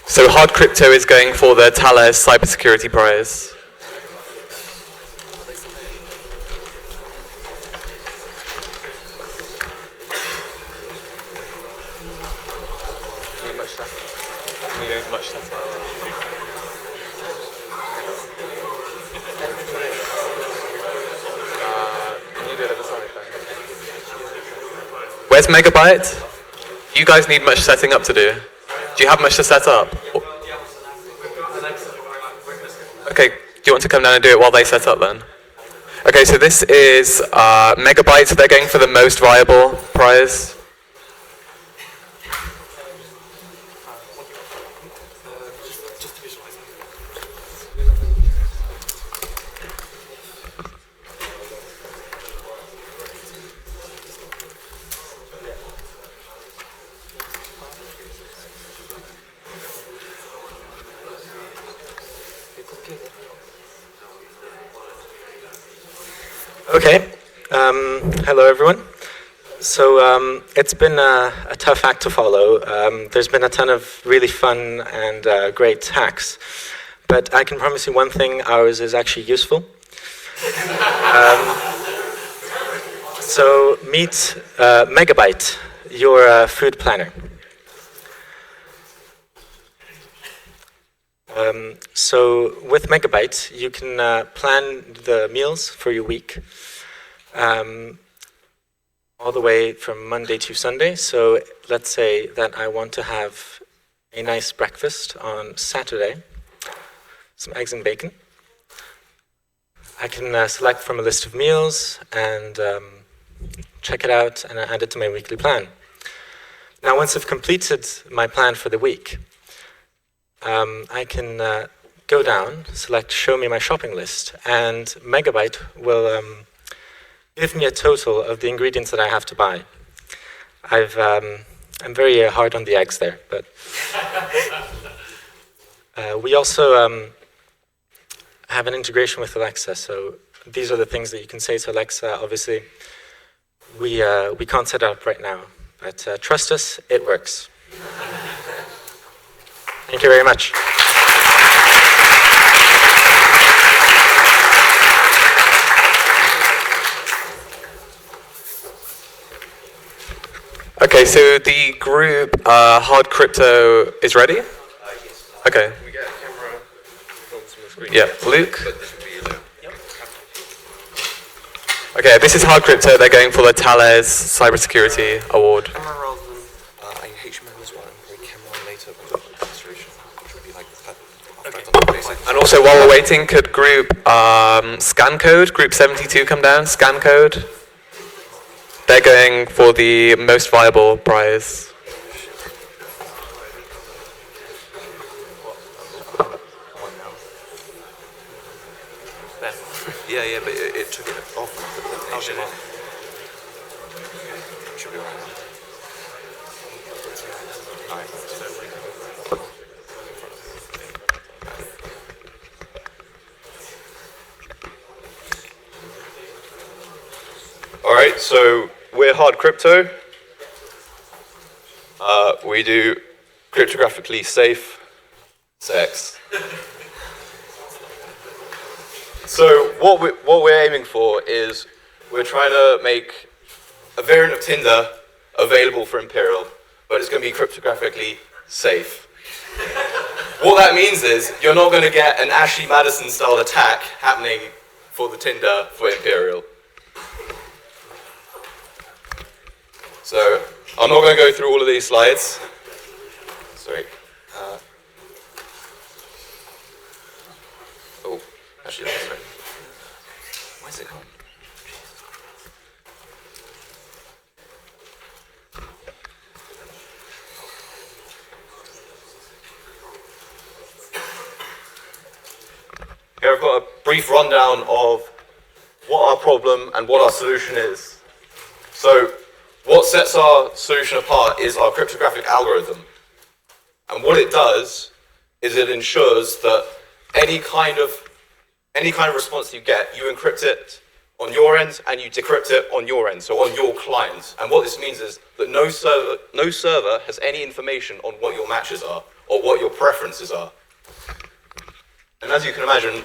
So Hard Crypto is going for the Thales Cybersecurity Prize. Where's Megabyte? You guys need much setting up to do. Do you have much to set up? Okay, do you want to come down and do it while they set up then? Okay, so this is Megabyte. They're going for the most viable prize. Okay. Hello, everyone. So it's been a tough act to follow. There's been a ton of really fun and great hacks. But I can promise you one thing, ours is actually useful. So meet Megabyte, your food planner. So with Megabyte, you can plan the meals for your week all the way from Monday to Sunday. So let's say that I want to have a nice breakfast on Saturday, some eggs and bacon. I can select from a list of meals and check it out and add it to my weekly plan. Now, once I've completed my plan for the week, I can go down, select Show Me My Shopping List, and Megabyte will give me a total of the ingredients that I have to buy. I'm very hard on the eggs there, but we also have an integration with Alexa, so these are the things that you can say to Alexa. Obviously, we can't set it up right now, but trust us, it works. Thank you very much. Okay, so the group Hard Crypto is ready? Yes. Okay. We get a camera from the screen. Yeah, Luke. But this would be Luke. Okay, this is Hard Crypto. They're going for the Thales Cybersecurity Award. Camera rather than a HTML as well. And camera later with the demonstration, which would be like that. And also, while we're waiting, could group Scan Code, Group 72 come down? Scan Code. they're going for the most viable prize. Yeah, but it took it off. Should be right. All right, so we're Hard Crypto. We do cryptographically safe sex. So what we're aiming for is we're trying to make a variant of Tinder available for Imperial, but it's going to be cryptographically safe. What that means is you're not going to get an Ashley Madison style attack happening for the Tinder for Imperial. So I'm not going to go through all of these slides. Sorry. Oh, actually, that's right. Where's it gone? Here I've got a brief rundown of what our problem and what our solution is. So what sets our solution apart is our cryptographic algorithm. And what it does is it ensures that any kind of response you get, you encrypt it on your end and you decrypt it on your end, so on your client. And what this means is that no server has any information on what your matches are or what your preferences are. And as you can imagine,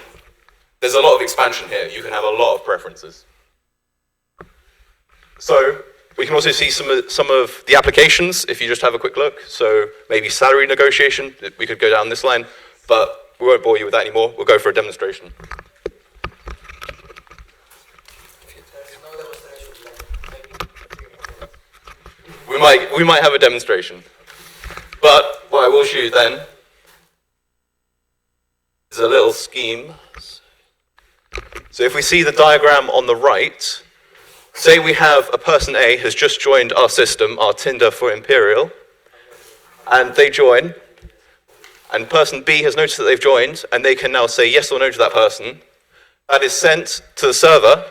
there's a lot of expansion here. You can have a lot of preferences. So we can also see some of the applications if you just have a quick look. So maybe salary negotiation, we could go down this line, but we won't bore you with that anymore. We'll go for a demonstration. We might have a demonstration. But what I will show you then is a little scheme. So if we see the diagram on the right, say we have a person A has just joined our system, our Tinder for Imperial, and they join, and person B has noticed that they've joined, and they can now say yes or no to that person. That is sent to the server,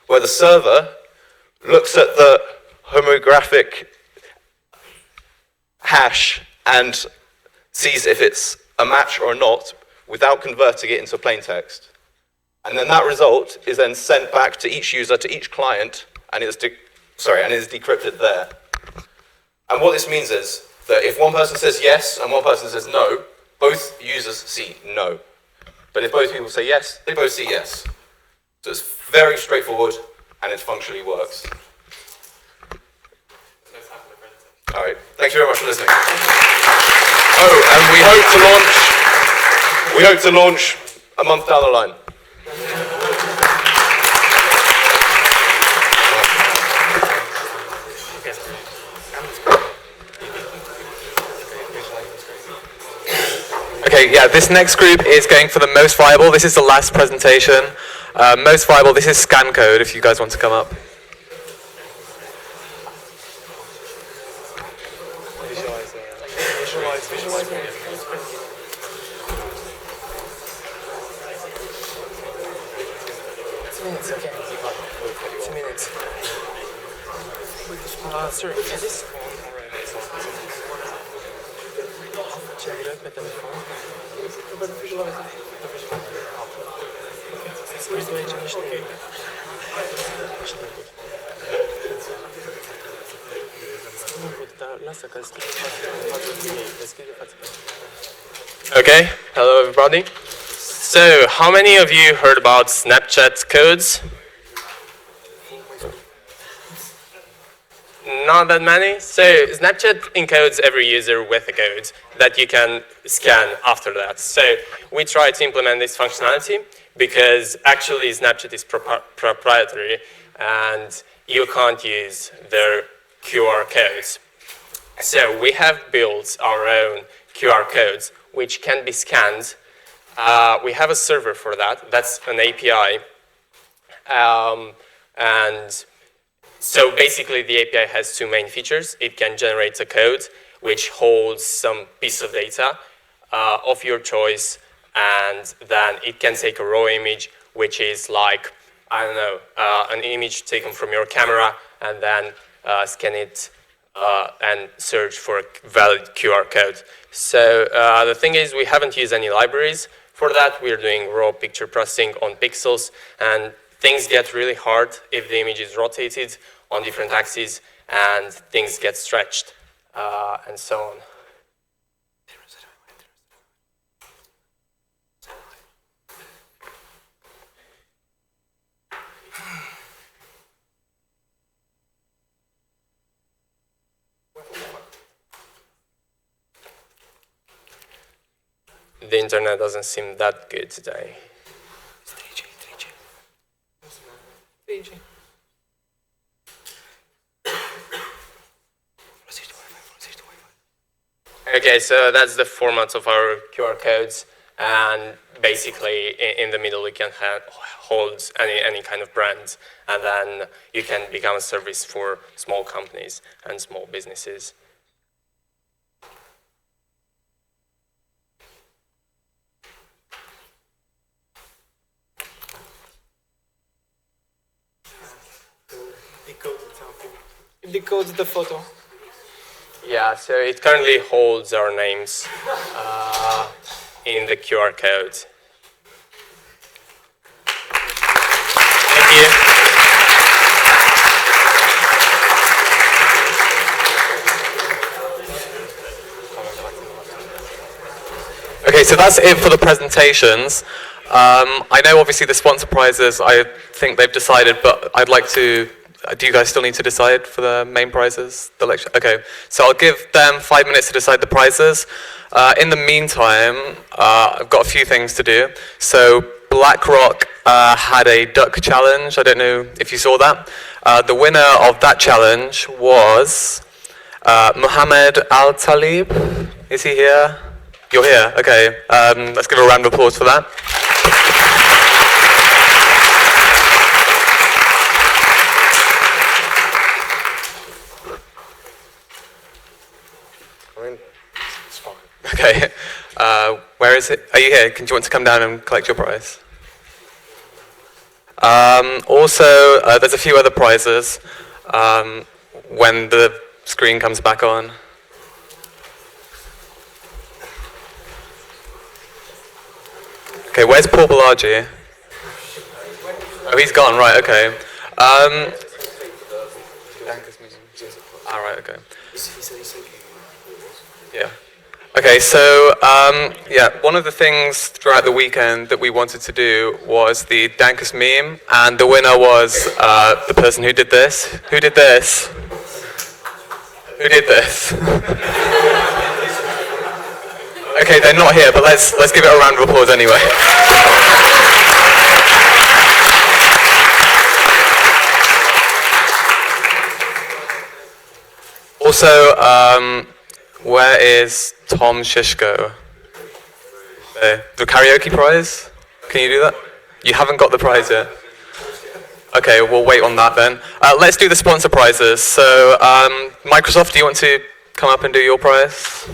where the server looks at the homographic hash and sees if it's a match or not without converting it into plain text. And then that result is then sent back to each user, to each client, and is decrypted there. And what this means is that if one person says yes and one person says no, both users see no. But if both people say yes, they both see yes. So it's very straightforward and it functionally works. All right, thank you very much for listening. Oh, and we hope to launch a month down the line. Okay, yeah, this next group is going for the most viable. This is the last presentation. Most viable, this is scan code if you guys want to come up. Sorry, is this Okay, hello everybody. So, how many of you heard about Snapchat codes? Not that many. So Snapchat encodes every user with a code that you can scan after that. So we try to implement this functionality because actually Snapchat is proprietary and you can't use their QR codes. So we have built our own QR codes which can be scanned. We have a server for that. That's an API. And So basically, the API has two main features. It can generate a code which holds some piece of data of your choice, and then it can take a raw image, which is like, I don't know, an image taken from your camera, and then scan it and search for a valid QR code. So the thing is, we haven't used any libraries for that. We're doing raw picture processing on pixels, and things get really hard if the image is rotated on different axes and things get stretched and so on. The internet doesn't seem that good today. 3G. Okay, so that's the format of our QR codes, and basically in the middle you can hold any kind of brand, and then you can become a service for small companies and small businesses. It decodes the photo. Yeah, so it currently holds our names in the QR code. Thank you. Okay, so that's it for the presentations. I know obviously the sponsor prizes, I think they've decided, but I'd like to, do you guys still need to decide for the main prizes? The lecture? Okay, so I'll give them 5 minutes to decide the prizes. In the meantime, I've got a few things to do. So BlackRock had a duck challenge. I don't know if you saw that. The winner of that challenge was Mohammed Al-Talib. Is he here? You're here, okay. Let's give a round of applause for that. Okay, where is it? Are you here? Do you want to come down and collect your prize? Also, there's a few other prizes when the screen comes back on. Okay, where's Paul Balaji? Oh, he's gone, right, okay. All right, okay. Yeah. Okay, so yeah, one of the things throughout the weekend that we wanted to do was the Dankus meme, and the winner was the person who did this. Who did this? Who did this? Okay, they're not here, but let's give it a round of applause anyway. Also, where is Tom Shishko? The karaoke prize? Can you do that? You haven't got the prize yet. Okay, we'll wait on that then. Let's do the sponsor prizes. So, Microsoft, do you want to come up and do your prize?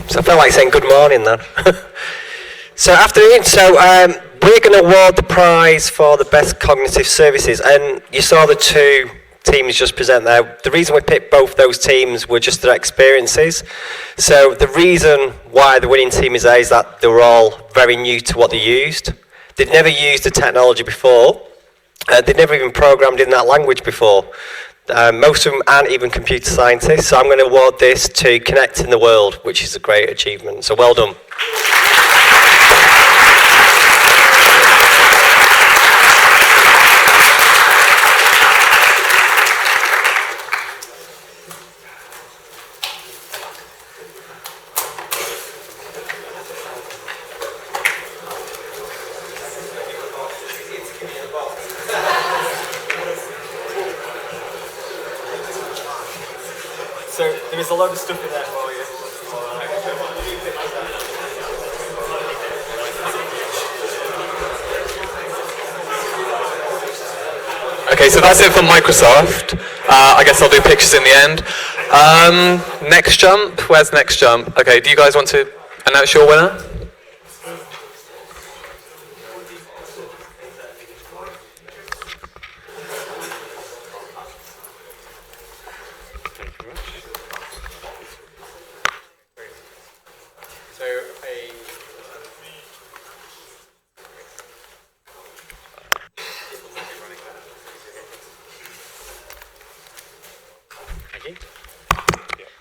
So I felt like saying good morning then. So afternoon, we're going to award the prize for the best cognitive services, and you saw the two teams just present there. The reason we picked both those teams were just their experiences. So the reason why the winning team is A is that they were all very new to what they used. They'd never used the technology before. They'd never even programmed in that language before. Most of them aren't even computer scientists, so I'm going to award this to Connecting the World, which is a great achievement. So well done. So there is a lot of stuff in there for you. Okay, so that's it for Microsoft. I guess I'll do pictures in the end. Next jump. Where's next jump? Okay, do you guys want to announce your winner?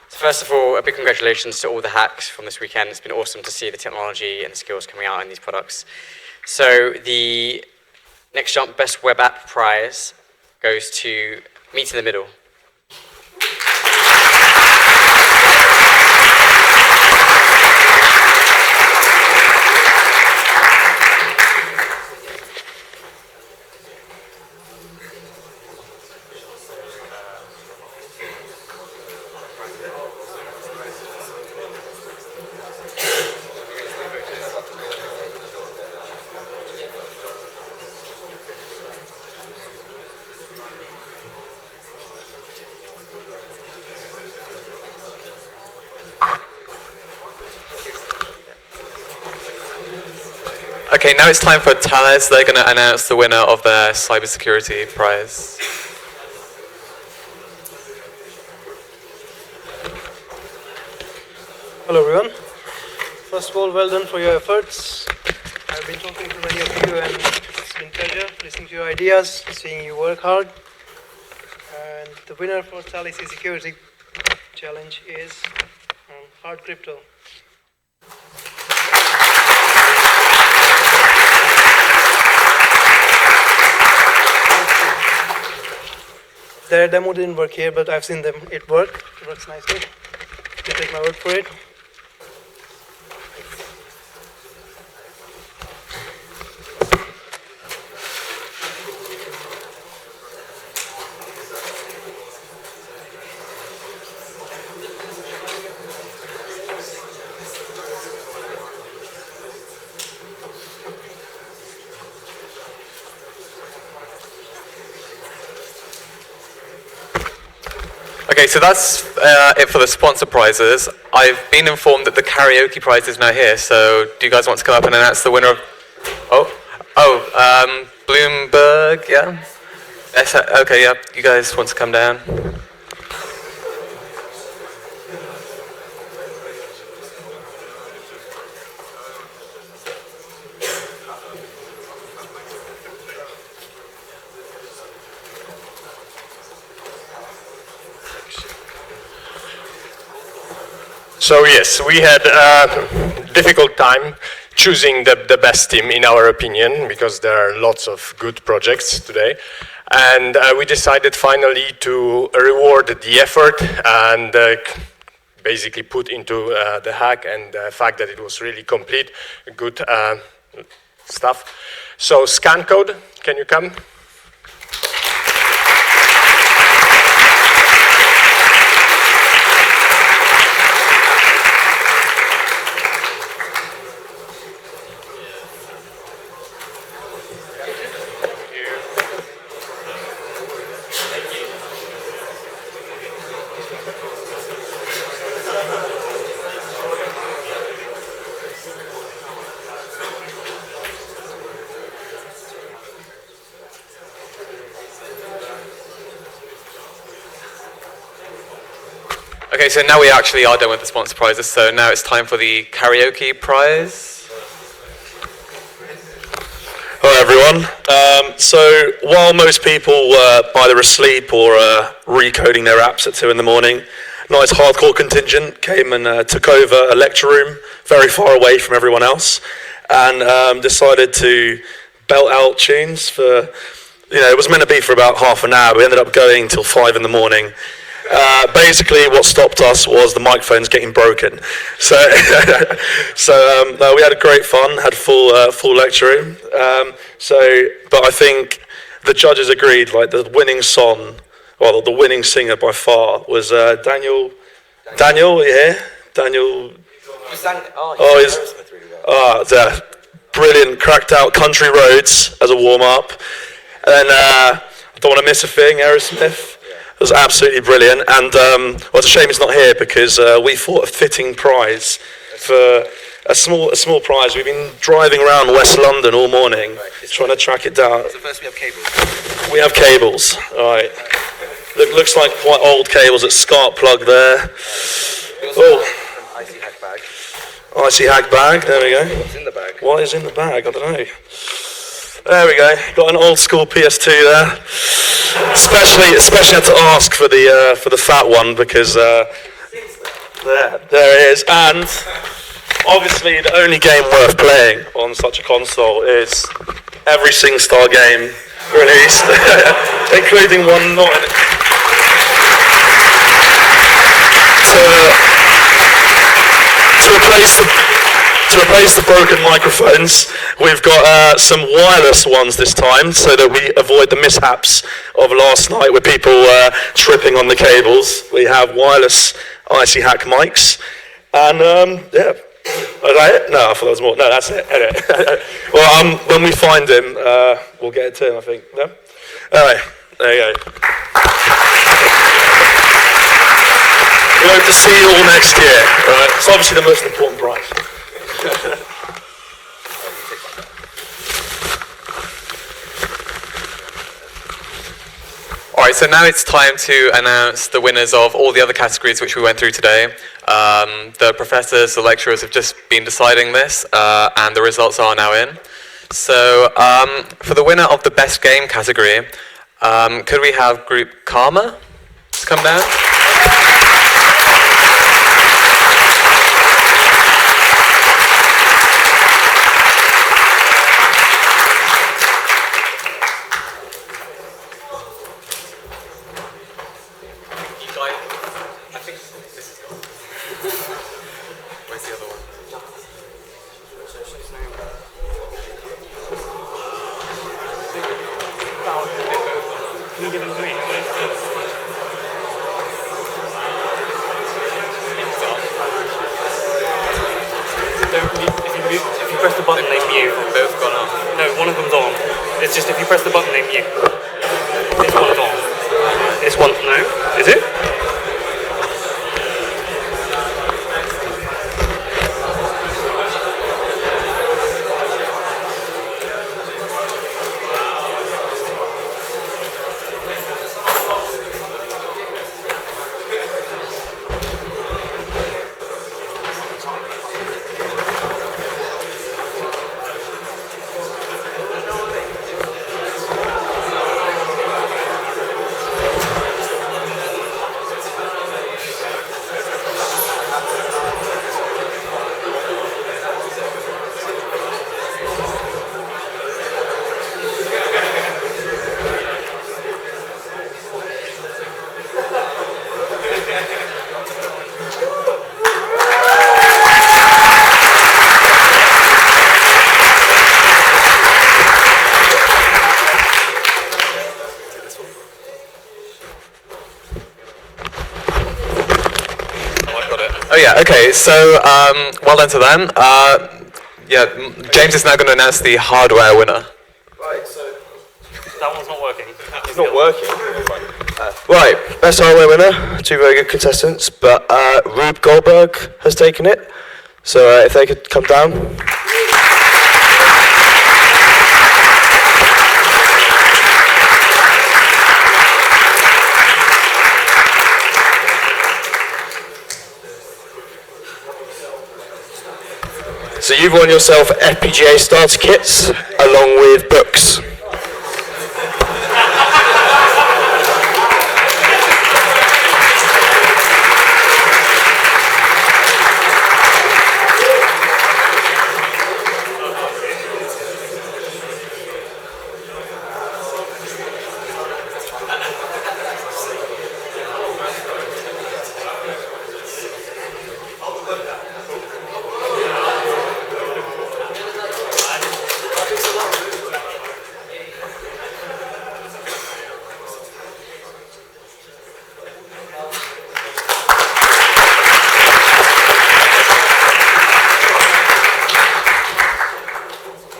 First of all, a big congratulations to all the hacks from this weekend. It's been awesome to see the technology and the skills coming out in these products. So the Next Jump Best Web App prize goes to Meet in the Middle. Okay, now it's time for Thales. They're going to announce the winner of their cybersecurity prize. Hello everyone. First of all, well done for your efforts. I've been talking to many of you and it's been a pleasure listening to your ideas, seeing you work hard. And the winner for Thales Security Challenge is Hard Crypto. Their demo didn't work here, but I've seen it work. It works nicely. You take my word for it. Okay, so that's it for the sponsor prizes. I've been informed that the karaoke prize is now here, so do you guys want to come up and announce the winner of... Bloomberg, yeah? Okay, yeah, you guys want to come down? So yes, we had a difficult time choosing the best team in our opinion, because there are lots of good projects today. And we decided finally to reward the effort and basically put into the hack and the fact that it was really complete, good stuff. So Scan Code, can you come? Okay, so now we actually are done with the sponsor prizes, so now it's time for the karaoke prize. Hello everyone. So while most people were either asleep or recoding their apps at 2 in the morning, nice hardcore contingent came and took over a lecture room very far away from everyone else and decided to belt out tunes for, it was meant to be for about half an hour. We ended up going till 5 in the morning. Basically, what stopped us was the microphones getting broken. So, we had a great fun, had full lecture room. But I think the judges agreed. Like the winning song, well, the winning singer by far was Daniel. Daniel, are you here? Daniel. Brilliant, cracked out Country Roads as a warm up, and then. Don't want to miss a thing, Aerosmith. It was absolutely brilliant. And well, it's a shame he's not here because we fought a fitting prize for a small prize. We've been driving around West London all morning trying to track it down. So first we have cables. We have cables, all right. Looks like quite old cables at Spark Plug there. Oh, An icy hack bag. icy hack bag, there we go. What's in the bag? What is in the bag? I don't know. There we go. Got an old school PS2 there. Especially had to ask for the fat one because there it is. And obviously the only game worth playing on such a console is every SingStar game released, including one not in to replace the broken microphones, we've got some wireless ones this time so that we avoid the mishaps of last night with people tripping on the cables. We have wireless icy hack mics, and yeah. Was that it? No, I thought there was more. No, that's it. Well, when we find him, we'll get it to him, I think. No? Anyway, there you go. We hope to see you all next year. Right? It's obviously the most important prize. All right, so now it's time to announce the winners of all the other categories which we went through today. The professors, the lecturers have just been deciding this, and the results are now in. So for the winner of the best game category, could we have group Karma come down? If you press the button, they mute. Both gone up. No, one of them's on. It's just if you press the button, they mute. This one's on. This one, no. Is it? Oh yeah, okay, so well done to them. Yeah, James is now going to announce the hardware winner. Right, so That one's not working. It's not working. Right, best hardware winner, two very good contestants, but Rube Goldberg has taken it. So if they could come down. So you've won yourself FPGA starter kits along with books.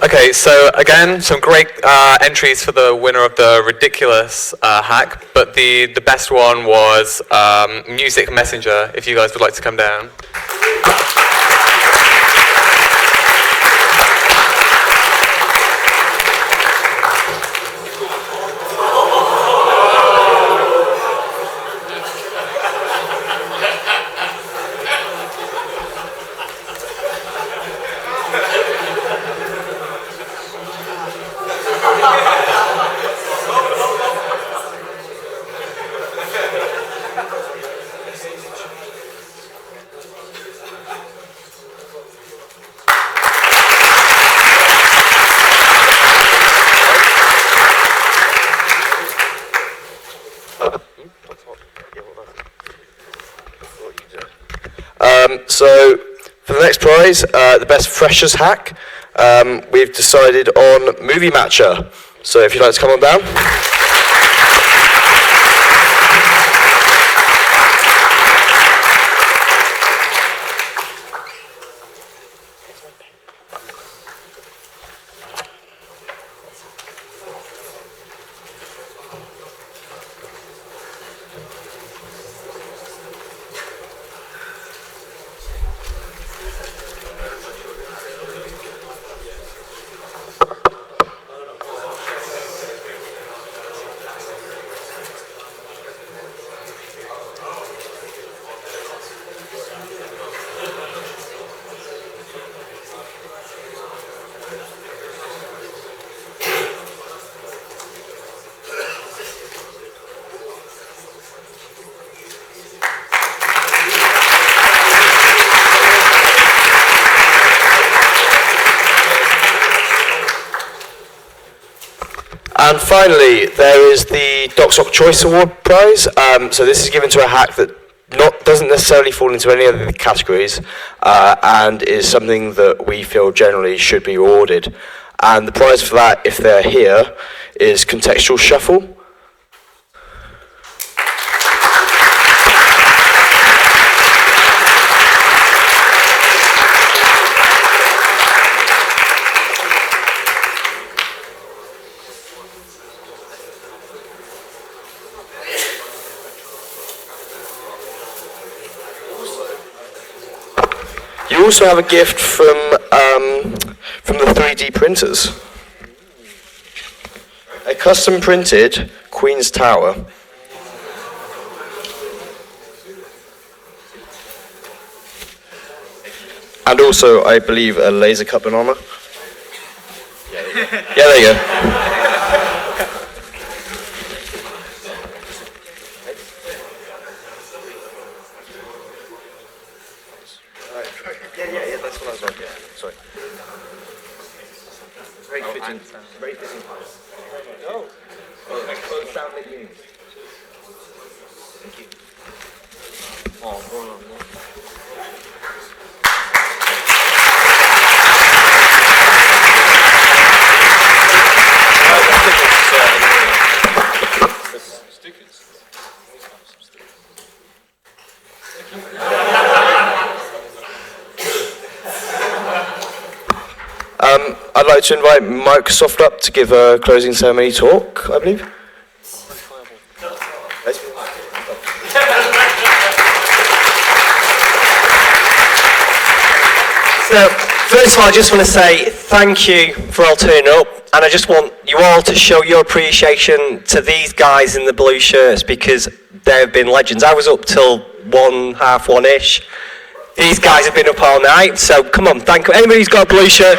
Okay, so again, some great entries for the winner of the ridiculous hack, but the best one was Music Messenger, if you guys would like to come down. So for the next prize, the best freshers hack, we've decided on Movie Matcher. So if you'd like to come on down. And finally, there is the DocSoc Choice Award prize. So this is given to a hack that doesn't necessarily fall into any of the categories and is something that we feel generally should be awarded. And the prize for that, if they're here, is Contextual Shuffle. You also have a gift from the 3D printers. A custom printed Queen's Tower. And also, I believe, a laser cut banana. Yeah, there you go. Yeah, that's what I was like, yeah, sorry. Very fitting. Very fitting. Oh, well, sound that you need. Thank you. Oh, no. I'd like to invite Microsoft up to give a closing ceremony talk, I believe. So, first of all, I just want to say thank you for all turning up, and I just want you all to show your appreciation to these guys in the blue shirts because they've been legends. I was up till 1:30-ish. These guys have been up all night, so come on, thank you. Anybody who's got a blue shirt?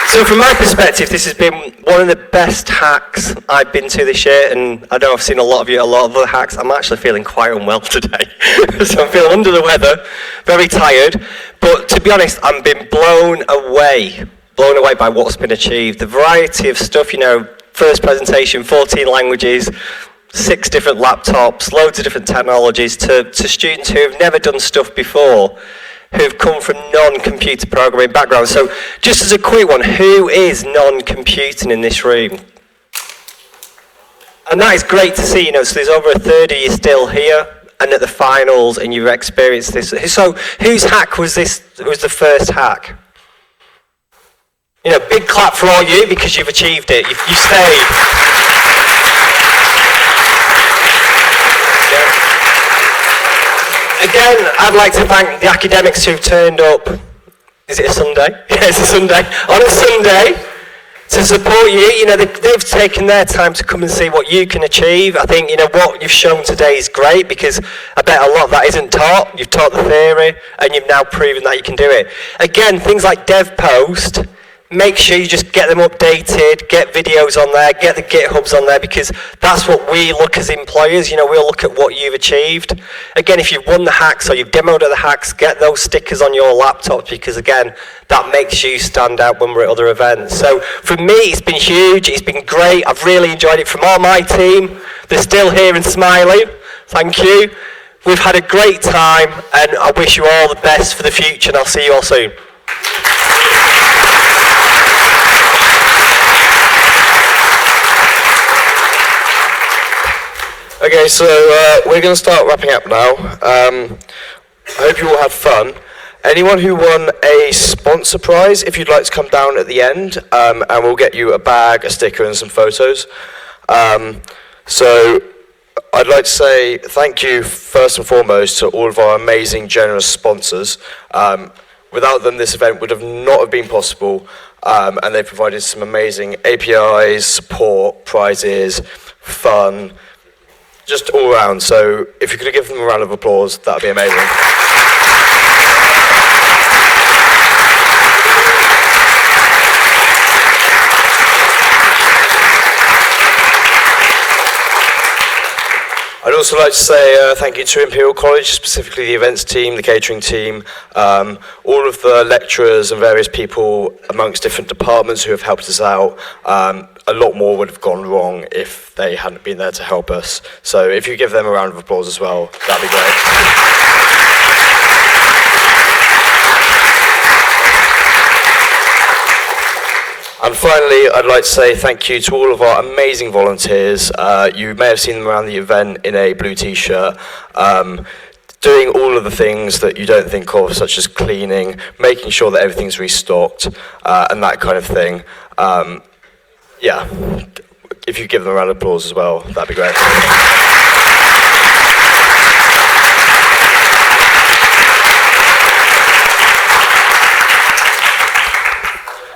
So from my perspective, this has been one of the best hacks I've been to this year, and I know I've seen a lot of you at a lot of other hacks. I'm actually feeling quite unwell today, so I'm feeling under the weather, very tired, but to be honest, I'm been blown away by what's been achieved. The variety of stuff, first presentation, 14 languages, 6 different laptops, loads of different technologies to students who have never done stuff before, who've come from non-computer programming backgrounds. So just as a quick one, who is non-computing in this room? And that is great to see, so there's over a third of you still here and at the finals, and you've experienced this. So whose hack was this? Was the first hack? Big clap for all you, because you've achieved it. You've stayed. Again, I'd like to thank the academics who've turned up. Is it a Sunday? Yeah, it's a Sunday. On a Sunday, to support you. They've taken their time to come and see what you can achieve. I think, what you've shown today is great, because I bet a lot of that isn't taught. You've taught the theory, and you've now proven that you can do it. Again, things like DevPost, make sure you just get them updated, get videos on there, get the GitHubs on there, because that's what we look as employers. We'll look at what you've achieved. Again, if you've won the hacks or you've demoed at the hacks, get those stickers on your laptops, because again, that makes you stand out when we're at other events. So for me, it's been huge, it's been great, I've really enjoyed it. From all my team, they're still here and smiling, thank you. We've had a great time, and I wish you all the best for the future, and I'll see you all soon. Okay, so we're going to start wrapping up now. I hope you all had fun. Anyone who won a sponsor prize, if you'd like to come down at the end, and we'll get you a bag, a sticker, and some photos. So I'd like to say thank you first and foremost to all of our amazing, generous sponsors. Without them, this event would have not been possible, and they've provided some amazing APIs, support, prizes, fun, just all around. So if you could give them a round of applause, that would be amazing. I'd also like to say thank you to Imperial College, specifically the events team, the catering team, all of the lecturers and various people amongst different departments who have helped us out. A lot more would have gone wrong if they hadn't been there to help us. So if you give them a round of applause as well, that'd be great. And finally, I'd like to say thank you to all of our amazing volunteers. You may have seen them around the event in a blue t-shirt, doing all of the things that you don't think of, such as cleaning, making sure that everything's restocked, and that kind of thing. Yeah, if you give them a round of applause as well, that'd be great.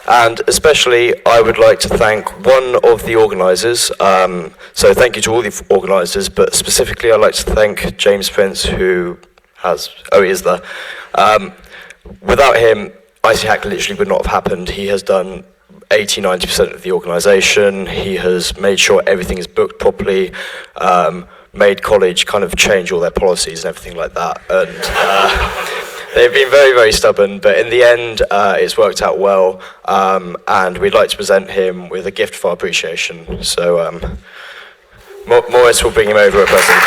And especially, I would like to thank one of the organisers. So thank you to all the organisers, but specifically I'd like to thank James Prince, who has, he is there. Without him, IC Hack literally would not have happened. He has done 80-90% of the organisation. He has made sure everything is booked properly, made college kind of change all their policies and everything like that. And they've been very, very stubborn, but in the end, it's worked out well, and we'd like to present him with a gift for our appreciation. So Morris will bring him over a present.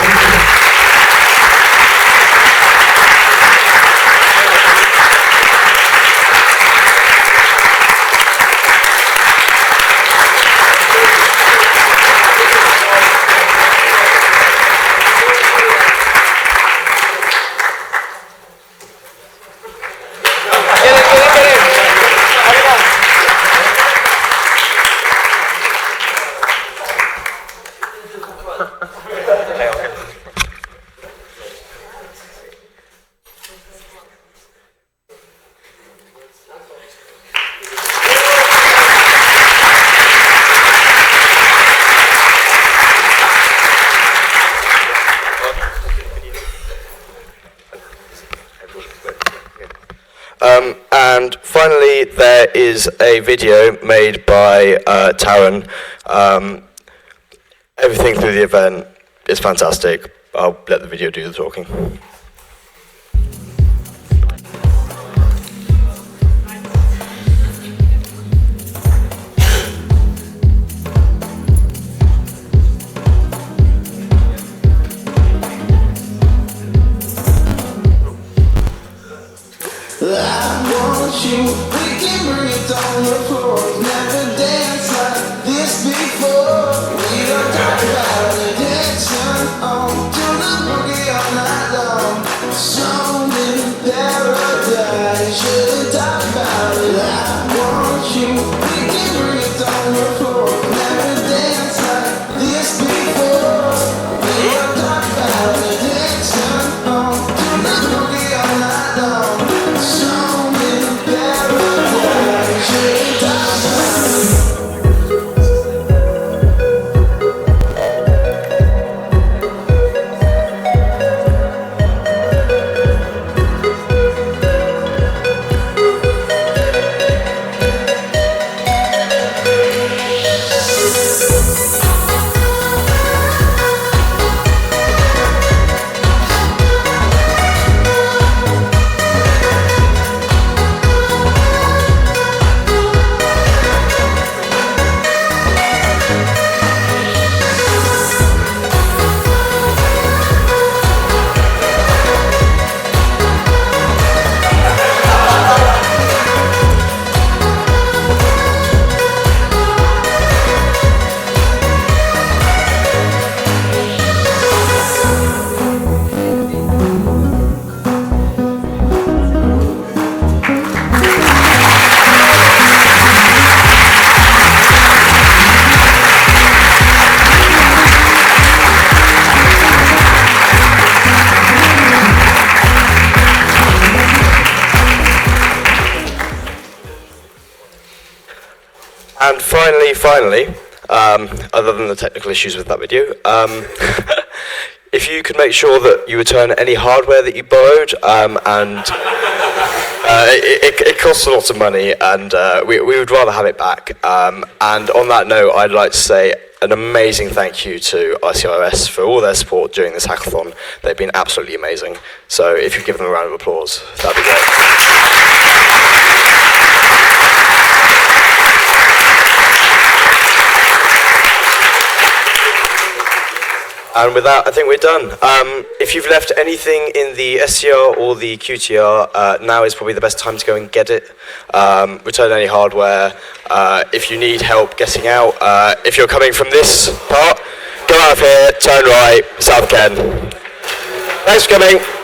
And finally, there is a video made by Taran. Everything through the event is fantastic. I'll let the video do the talking. Never danced like this before. We don't talk about And finally, other than the technical issues with that video, if you could make sure that you return any hardware that you borrowed, and it costs a lot of money, and we would rather have it back. And on that note, I'd like to say an amazing thank you to ICRS for all their support during this hackathon. They've been absolutely amazing. So if you give them a round of applause, that'd be great. And with that, I think we're done. If you've left anything in the SCR or the QTR, now is probably the best time to go and get it. Return any hardware. If you need help getting out, if you're coming from this part, go out of here, turn right, South Ken. Thanks for coming.